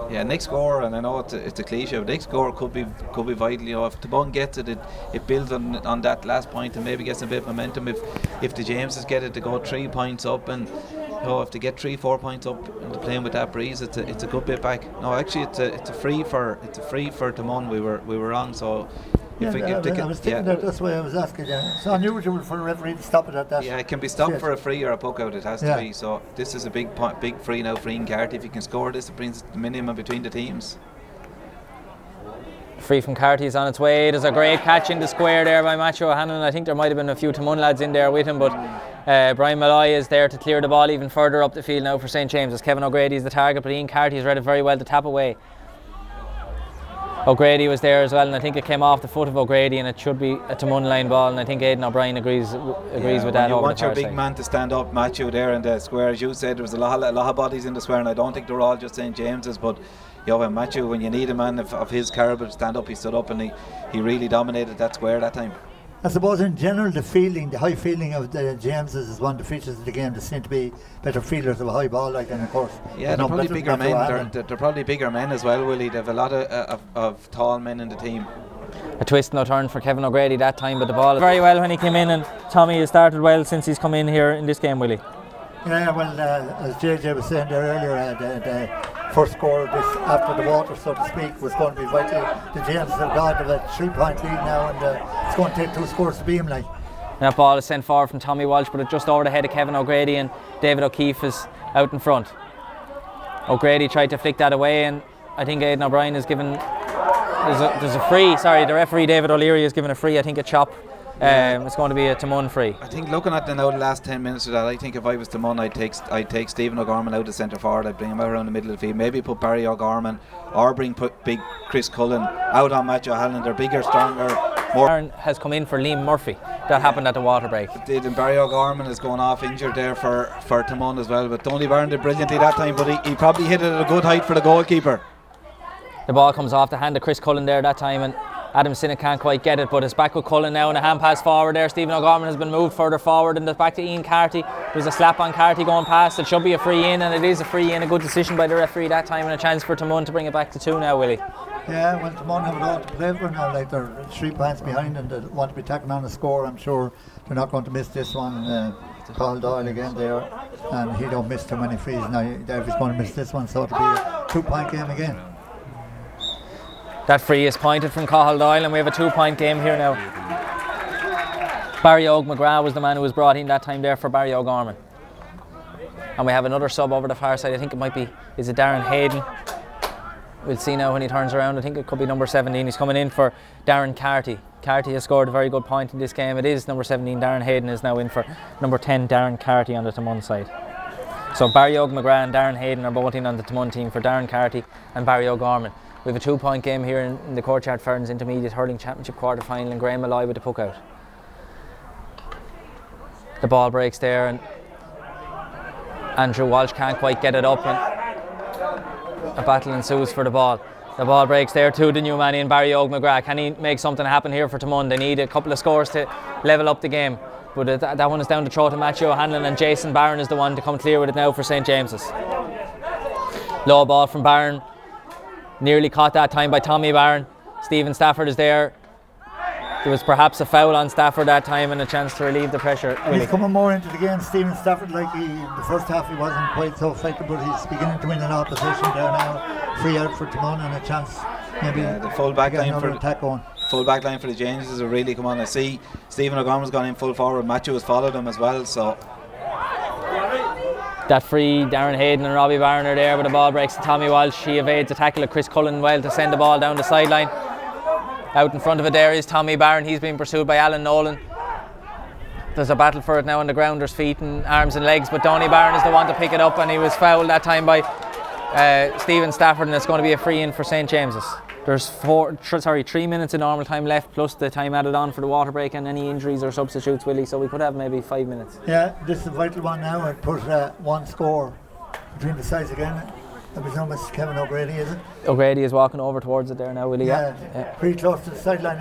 A: Yeah, next score, and I know it's a cliche, but next score could be vital. You know, if Taghmon gets it, it builds on that last point and maybe gets a bit of momentum. If the Jameses get it to go 3 points up, and, you know, if they get 3-4 points up and they're playing with that breeze, it's a good bit back. No, actually, it's a free for Taghmon. We were wrong. So
C: I was thinking that's why I was asking. Yeah. It's unusual for a referee to stop it at that.
A: Yeah, it can be stopped
C: stage.
A: for a free or a puck out. It has to be. So this is a big free now for Ian Carty. If he can score this, it brings the minimum between the teams.
B: Free from Carty is on its way. There's a great catch in the square there by Matthew O'Hanlon. I think there might have been a few Taghmon lads in there with him, but Brian Malloy is there to clear the ball even further up the field now for St James, as Kevin O'Grady is the target, but Ian Carty has read it very well to tap away. O'Grady was there as well, and I think it came off the foot of O'Grady, and it should be a Taghmon line ball, and I think Aidan O'Brien agrees with that.
A: You
B: over
A: want
B: the
A: your big
B: side.
A: man to stand up, Matthew, there in the square. As you said, there was a lot of bodies in the square, and I don't think they're all just St James's, but, you know, Matthew, when you need a man of his calibre to stand up, he stood up, and he really dominated that square that time.
C: I suppose in general the high feeling of the Jameses is one of the features of the game. They seem to be better fielders of a high ball, like, and of course.
A: Yeah, they're probably bigger men. They're probably bigger men as well, Willie. They have a lot of tall men in the team.
B: A twist, no turn for Kevin O'Grady that time, but the ball very well when he came in, and Tommy has started well since he's come in here in this game, Willie.
C: Yeah, well, as JJ was saying there earlier, the first score after the water, so to speak, was going to be vital. The James have got a 3-point lead now, and it's going to take 2 scores to beat him, like.
B: That ball is sent forward from Tommy Walsh, but it's just over the head of Kevin O'Grady, and David O'Keefe is out in front. O'Grady tried to flick that away, and I think Aidan O'Brien is given. There's a free. Sorry, the referee David O'Leary is given a free. I think a chop. It's going to be a Taghmon free.
A: I think looking at the last 10 minutes of that, I think if I was Taghmon, I'd take Stephen O'Gorman out of centre forward. I'd bring him out around the middle of the field. Maybe put Barry O'Gorman or put big Chris Cullen out on Matthew O'Hanlon. They're bigger, stronger, more.
B: Aaron has come in for Liam Murphy. That happened at the water break.
A: It did, and Barry O'Gorman is going off injured there for Taghmon as well. But Tony Byrne did brilliantly that time, but he probably hit it at a good height for the goalkeeper.
B: The ball comes off the hand of Chris Cullen there that time, and Adam Sinnott can't quite get it, but it's back with Cullen now, and a hand pass forward there. Stephen O'Gorman has been moved further forward, and it's back to Ian Carty. There's a slap on Carty going past. It should be a free in, and it is a free in. A good decision by the referee that time, and a chance for Taghmon to bring it back to 2 now, Willie.
C: Yeah, well, Taghmon have it all to play for now. Like, they're 3 points behind, and they want to be tacking on a score. I'm sure they're not going to miss this one. Carl Doyle again there, and he don't miss too many frees now. If he's going to miss this one, so it'll be a 2-point game again.
B: That free is pointed from Cathal Doyle, and we have a 2-point game here now. Barry McGrath was the man who was brought in that time there for Barry O'Gorman. And we have another sub over the far side. I think it might be, is it Darren Hayden? We'll see now when he turns around. I think it could be number 17. He's coming in for Darren Carty. Carty has scored a very good point in this game. It is number 17. Darren Hayden is now in for number 10, Darren Carty, on the Taghmon side. So Barry McGrath and Darren Hayden are both in on the Taghmon team for Darren Carty and Barry O'Gorman. We have a 2-point game here in the Courtyard Ferns Intermediate Hurling Championship quarter-final, and Graham Malloy with the puck out. The ball breaks there, and Andrew Walsh can't quite get it up, and a battle ensues for the ball. The ball breaks there to the new man in Barry McGrath. Can he make something happen here for Taghmon? They need a couple of scores to level up the game. But that one is down to throw to Matthew O'Hanlon, and Jason Barron is the one to come clear with it now for St. James's. Low ball from Barron. Nearly caught that time by Tommy Barron. Stephen Stafford is there. There was perhaps a foul on Stafford that time and a chance to relieve the pressure.
C: He's coming more into the game, Stephen Stafford. Like the first half he wasn't quite so effective, but he's beginning to win an opposition there now. Free out for Taghmon and a chance maybe
A: the full back line for
C: attack on.
A: Full back line for the Jameses have really come on. I see Stephen O'Gorman's gone in full forward. Matthew has followed him as well. So
B: that free, Darren Hayden and Robbie Barron are there, but the ball breaks to Tommy Walsh. He evades a tackle of Chris Cullen well to send the ball down the sideline. Out in front of it there is Tommy Barron. He's being pursued by Alan Nolan. There's a battle for it now on the ground. There's feet and arms and legs, but Donny Barron is the one to pick it up, and he was fouled that time by Stephen Stafford, and it's going to be a free in for St. James's. There's 3 minutes of normal time left, plus the time added on for the water break and any injuries or substitutes, Willie, so we could have maybe 5 minutes.
C: Yeah, this is a vital one now, and put one score between the sides again. I presume it's Kevin O'Grady, is it?
B: O'Grady is walking over towards it there now, Willie.
C: Yeah. Pretty close to the sideline.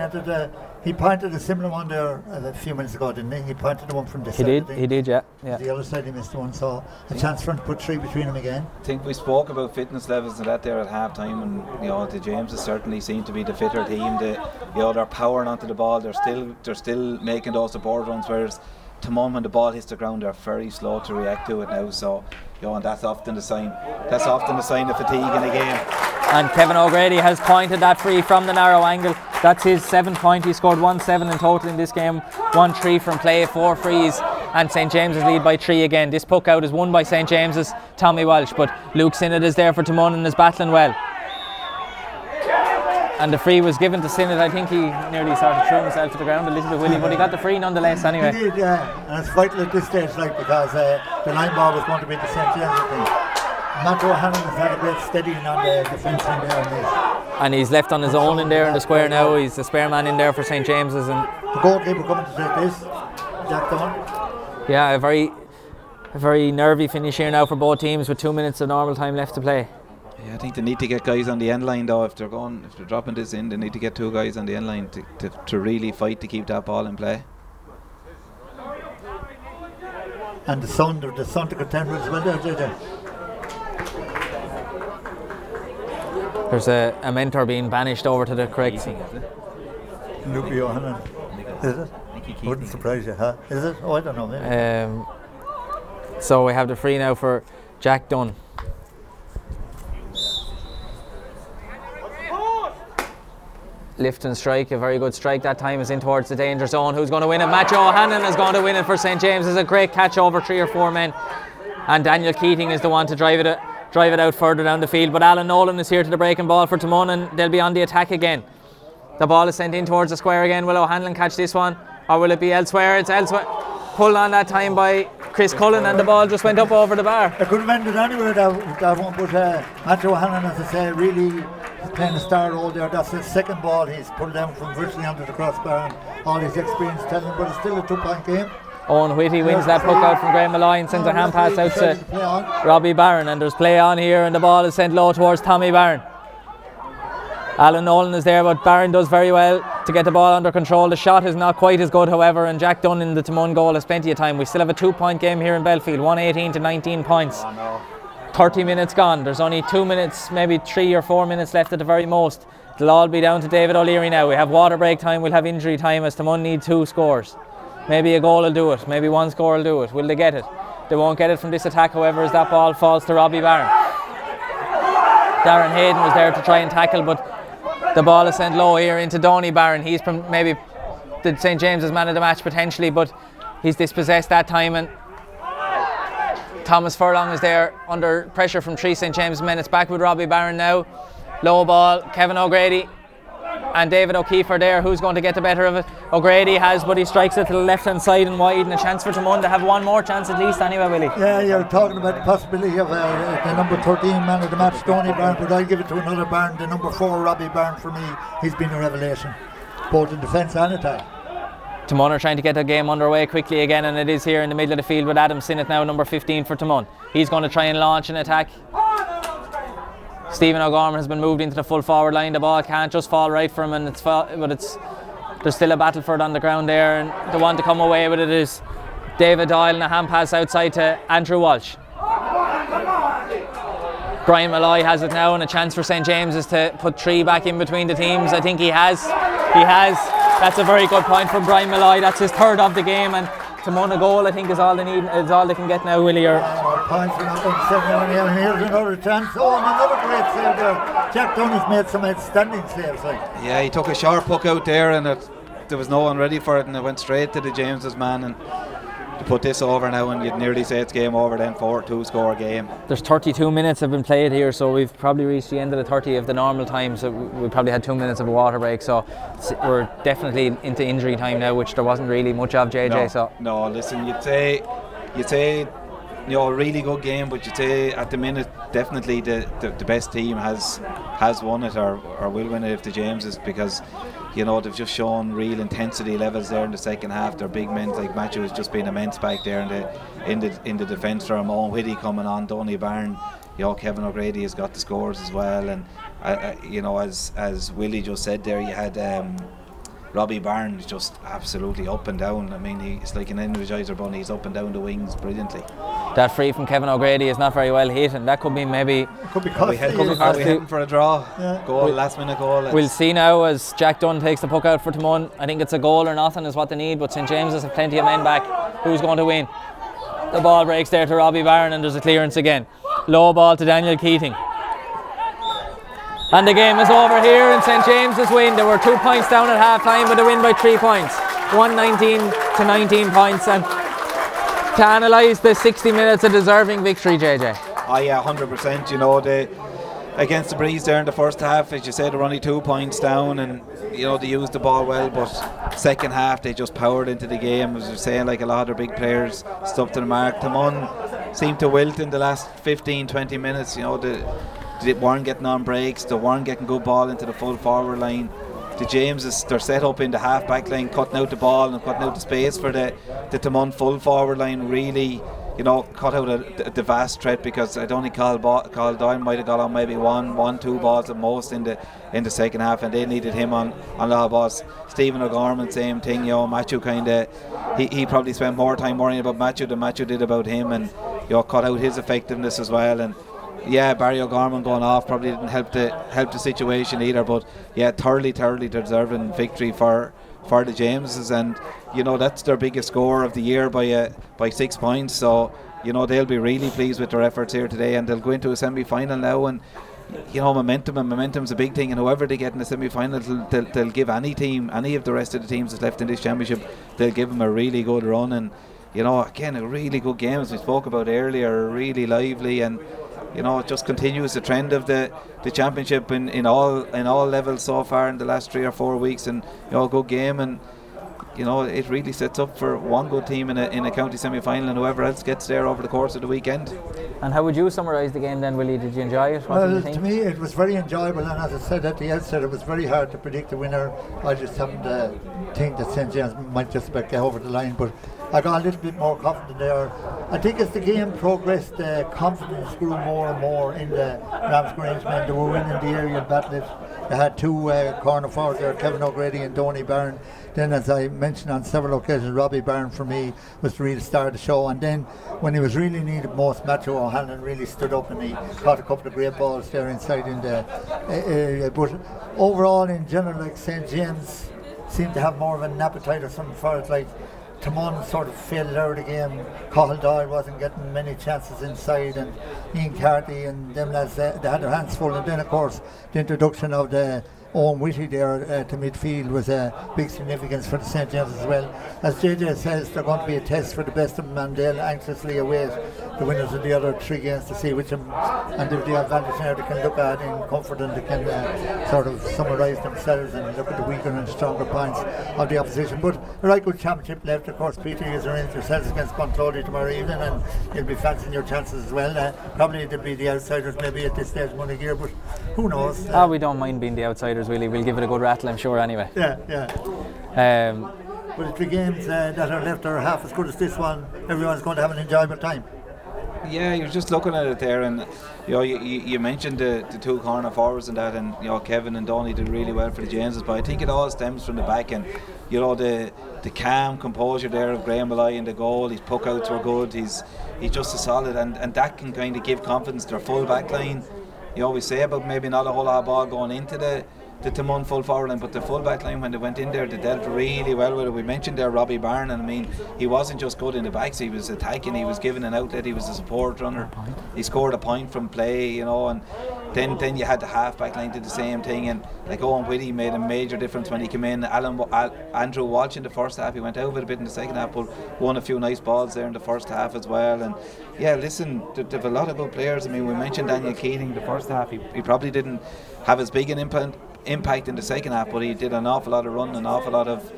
C: He pointed a similar one there a few minutes ago, didn't he? He pointed the one from this side.
B: He did, yeah.
C: The other side he missed one, so a chance for him to put 3 between them again.
A: I think we spoke about fitness levels and that there at half time, and the Jameses certainly seem to be the fitter team. They're powering onto the ball. They're still making those support runs, whereas Taghmon, when the ball hits the ground, they're very slow to react to it now. So and that's often the sign. That's often the sign of fatigue in a game.
B: And Kevin O'Grady has pointed that free from the narrow angle. That's his 7th point. He scored 1-7 in total in this game. 1-3 from play, 4 frees, and St. James's lead by 3 again. This puck out is won by St. James's, Tommy Walsh, but Luke Sinnott is there for Taghmon and is battling well. And the free was given to Sinnott. I think he nearly started throwing himself to the ground a little bit, Willie, but he got the free nonetheless anyway.
C: He did, yeah. And it's vital at this stage, because the line ball was going to be the St. James's thing. Matt O'Hanlon has had a great steadying on the defence in there.
B: And he's left on his own in there in the square now. He's the spare man in there for St. James's. And
C: the goalkeeper coming to take this, Jack Dunn.
B: Yeah, a very nervy finish here now for both teams with 2 minutes of normal time left to play.
A: Yeah, I think they need to get guys on the end line though. If they're dropping this in, they need to get 2 guys on the end line to really fight to keep that ball in play.
C: And the son to contend with as well there, JJ.
B: There's a mentor being banished over to the correct.
C: Luke O'Hanlon. Is it? Wouldn't surprise you, huh? Is it? Oh, I don't know.
B: So we have the free now for Jack Dunn. Lift and strike, a very good strike that time, is in towards the danger zone. Who's going to win it? Matthew O'Hanlon is going to win it for St. James. It's a great catch over 3 or 4 men, and Daniel Keating is the one to drive it out further down the field. But Alan Nolan is here to the breaking ball for Taghmon, and they'll be on the attack again. The ball is sent in towards the square again. Will O'Hanlon catch this one, or will it be elsewhere? It's elsewhere. Pulled on that time by Chris Cullen, and the ball just went up over the bar.
C: It could have ended anywhere, that one, but Matthew O'Hanlon, as I say, really playing a star role there. That's his 2nd ball he's pulled down from virtually under the crossbar, and all his experience telling him, but it's still a 2-point game.
B: Owen Whitty wins that puck out from Graham Malloy and sends a hand pass out to Robbie Barron, and there's play on here, and the ball is sent low towards Tommy Barron. Alan Nolan is there, but Barron does very well to get the ball under control. The shot is not quite as good, however, and Jack Dunn in the Taghmon goal has plenty of time. We still have a 2-point game here in Belfield, 118 to 19 points. 30 minutes gone. There's only 2 minutes, maybe 3 or 4 minutes left at the very most. It'll all be down to David O'Leary now. We have water break time, we'll have injury time, as Taghmon need 2 scores. Maybe a goal will do it, maybe 1 score will do it. Will they get it? They won't get it from this attack, however, as that ball falls to Robbie Barron. Darren Hayden was there to try and tackle, but the ball is sent low here into Donny Barron. He's maybe the St. James's man of the match potentially, but he's dispossessed that time, and Thomas Furlong is there under pressure from 3 St. James's men. It's back with Robbie Barron now. Low ball, Kevin O'Grady and David O'Keefe are there. Who's going to get the better of it? O'Grady has, but he strikes it to the left hand side and wide, and a chance for Taghmon to have 1 more chance at least anyway, Willie.
C: Yeah, you're talking about the possibility of the number 13 man of the match, Donny Barron, but I'll give it to another Barron, the number 4 Robbie Barron. For me, he's been a revelation, both in defence and attack.
B: Taghmon are trying to get the game underway quickly again, and it is here in the middle of the field with Adam Sinnott now, number 15 for Taghmon. He's going to try and launch an attack. Stephen O'Gorman has been moved into the full forward line. The ball can't just fall right for him, and there's still a battle for it on the ground there, and the one to come away with it is David Doyle, and a hand pass outside to Andrew Walsh. Brian Malloy has it now, and a chance for St. James's to put 3 back in between the teams. I think he has. That's a very good point from Brian Malloy. That's his 3rd of the game, and Taghmon a goal, I think, is all they need, is all they can get now, Willie.
C: Points for not going to here's another chance. Oh, and another great save there. Jack Dunn's made some outstanding saves.
A: Yeah, he took a sharp hook out there, and there was no one ready for it, and it went straight to the James's man. And to put this over now, and you'd nearly say it's game over then, 4-2 score game.
B: There's 32 minutes have been played here, so we've probably reached the end of the 30 of the normal time, so we probably had 2 minutes of a water break, so we're definitely into injury time now, which there wasn't really much of, JJ.
A: No, listen, you'd say a really good game, but you'd say at the minute definitely the best team has won it or will win it if the Jameses, because they've just shown real intensity levels there in the second half. Their big men like Matthew has just been immense back there in the defence. There, Owen Whitty coming on, Donny Byrne, Kevin O'Grady has got the scores as well, and as Willie just said there, you had Robbie Barnes just absolutely up and down. I mean, he's like an Energizer bunny. He's up and down the wings brilliantly.
B: That free from Kevin O'Grady is not very well hit, and that could be maybe.
C: Could be costly.
A: Are we heading for a draw? Yeah. Last minute goal.
B: We'll see now as Jack Dunn takes the puck out for Taghmon. I think it's a goal or nothing is what they need, but St. James's have plenty of men back. Who's going to win? The ball breaks there to Robbie Barron, and there's a clearance again. Low ball to Daniel Keating. And the game is over here, and St. James's win. They were 2 points down at half time, but they win by 3 points. 119 to 19 points. And to analyse the 60 minutes, a deserving victory, JJ.
A: Oh yeah, 100%. They against the Breeze there in the first half, as you said, they were only 2 points down, and they used the ball well, but second half they just powered into the game. As we were saying, like a lot of their big players stuck to the mark. Taghmon seemed to wilt in the last 15-20 minutes. They weren't getting on breaks, they weren't getting good ball into the full forward line. The Jameses, they're set up in the half back line, cutting out the ball and cutting out the space for the Taghmon full forward line. Really, cut out the vast threat, because I don't think Carl Doyle might have got on maybe one, 2 balls at most in the second half, and they needed him on a lot of balls. Stephen O'Gorman, same thing. Matthew he probably spent more time worrying about Matthew than Matthew did about him, and cut out his effectiveness as well. And yeah, Barry O'Gorman going off probably didn't help the situation either, but yeah, thoroughly deserving victory for the Jameses, and that's their biggest score of the year by 6 points. So they'll be really pleased with their efforts here today, and they'll go into a semi-final now. And momentum's a big thing, and whoever they get in the semi-final, they'll give any of the rest of the teams that's left in this championship, they'll give them a really good run. And again, a really good game, as we spoke about earlier, really lively, and it just continues the trend of the championship in all levels so far in the last 3 or 4 weeks. And a good game, and it really sets up for one good team in a county semi-final, and whoever else gets there over the course of the weekend.
B: And how would you summarise the game then, Willie? Did you enjoy it?
C: Well, to me it was very enjoyable, and as I said at the outset, it was very hard to predict the winner. I just happened to think that St. James might just about get over the line, but I got a little bit more confident there. I think as the game progressed, the confidence grew more and more in the Ramsgrange men. They were winning the aerial battle. They had 2 corner forwards there, Kevin O'Grady and Donny Byrne. Then, as I mentioned on several occasions, Robbie Byrne for me was the real star of the show. And then when he was really needed most, Matthew O'Hanlon really stood up, and he caught a couple of great balls there inside in the area. But overall, in general, like St. James seemed to have more of an appetite or something for it. Like Taghmon sort of failed out of the game. Cathal Doyle wasn't getting many chances inside, and Ian Carty and them lads, they had their hands full. And then, of course, the introduction of the Owen Whitty there to midfield was a big significance for the St. James as well. As JJ says, they're going to be a test for the best of them, and they'll anxiously await the winners of the other 3 games to see which them, and if they have advantage now, they can look at in comfort, and they can sort of summarise themselves and look at the weaker and stronger points of the opposition. But a right good championship left. Of course, Peter, you're in yourselves against Clonclody tomorrow evening, and you'll be fancying your chances as well. Probably they'll be the outsiders maybe at this stage of money gear, but who knows?
B: We don't mind being the outsiders, really. We'll give it a good rattle, I'm sure, anyway.
C: Yeah. But if the games that are left are half as good as this one, everyone's going to have an enjoyable time.
A: Yeah, you're just looking at it there, and you mentioned the two corner forwards and that, and Kevin and Donny did really well for the Jameses, but I think it all stems from the back, and the calm composure there of Graham Malloy in the goal. His puck outs were good. He's just a solid, and that can kind of give confidence to their full back line. You always say about maybe not a whole lot of ball going into the Taghmon full forward line, but the full back line, when they went in there, they dealt really well with it. We mentioned there Robbie Byrne, and I mean, he wasn't just good in the backs, he was attacking, he was giving an outlet, he was a support runner, he scored a point from play, and then you had the half back line did the same thing, and like Owen Whitty made a major difference when he came in. Andrew Walsh in the first half, he went out with a bit in the second half, but won a few nice balls there in the first half as well. And yeah, listen, they've a lot of good players. I mean, we mentioned Daniel Keating the first half, he probably didn't have as big an impact in the second half, but he did an awful lot of running, an awful lot of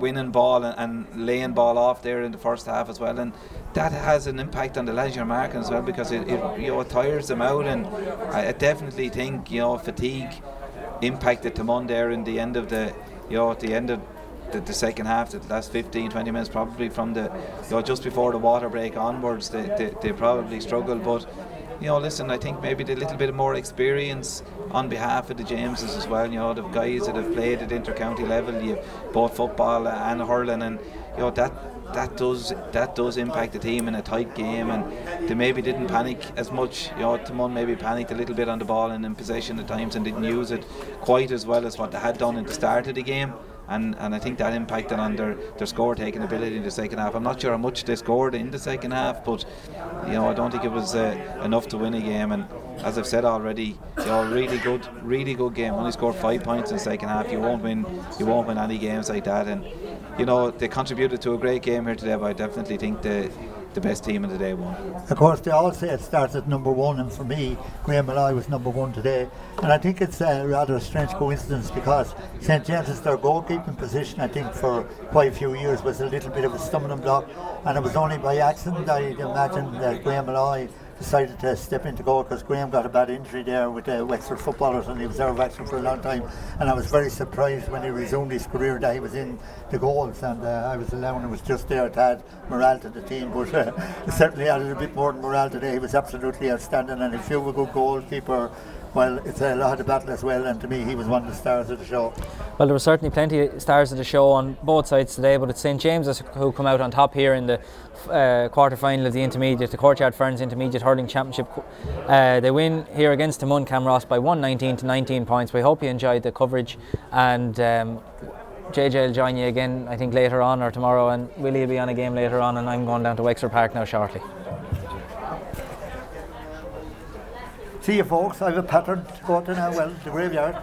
A: winning ball and laying ball off there in the first half as well, and that has an impact on the lads you're marking as well, because it tires them out. And I definitely think fatigue impacted Taghmon there in the end of the at the end of the second half, the last 15-20 minutes probably, from the just before the water break onwards, they probably struggled. But listen, I think maybe the little bit more experience on behalf of the Jameses as well. The guys that have played at inter-county level, both football and hurling, and that does impact the team in a tight game, and they maybe didn't panic as much. Taghmon maybe panicked a little bit on the ball and in possession at times, and didn't use it quite as well as what they had done at the start of the game. And I think that impacted on their score taking ability in the second half. I'm not sure how much they scored in the second half, but I don't think it was enough to win a game. And as I've said already, really good game. Only scored 5 points in the second half. You won't win any games like that. And they contributed to a great game here today, but I definitely think the best team of the day won.
C: Of course, they all say it starts at number one, and for me, Graham Malloy was number one today. And I think it's rather a strange coincidence, because St James's, their goalkeeping position, I think for quite a few years was a little bit of a stumbling block, and it was only by accident, I'd imagine, that Graham Malloy decided to step into goal, because Graham got a bad injury there with the Wexford footballers, and he was out of action for a long time, and I was very surprised when he resumed his career that he was in the goals, and I was allowing him, was just there to add morale to the team, but he certainly added a bit more than morale today. He was absolutely outstanding, and if you were a good goalkeeper, well, it's a lot of battle as well, and to me he was one of the stars of the show.
B: Well, there were certainly plenty of stars of the show on both sides today, but it's St James's who come out on top here in the quarter-final of the intermediate, the Courtyard Ferns Intermediate Hurling Championship. They win here against Taghmon-Camross by 119 to 19 points. We hope you enjoyed the coverage, and JJ will join you again, I think, later on or tomorrow, and Willie will be on a game later on, and I'm going down to Wexford Park now shortly.
C: See you folks, I have a pattern to go to now, well, the graveyard.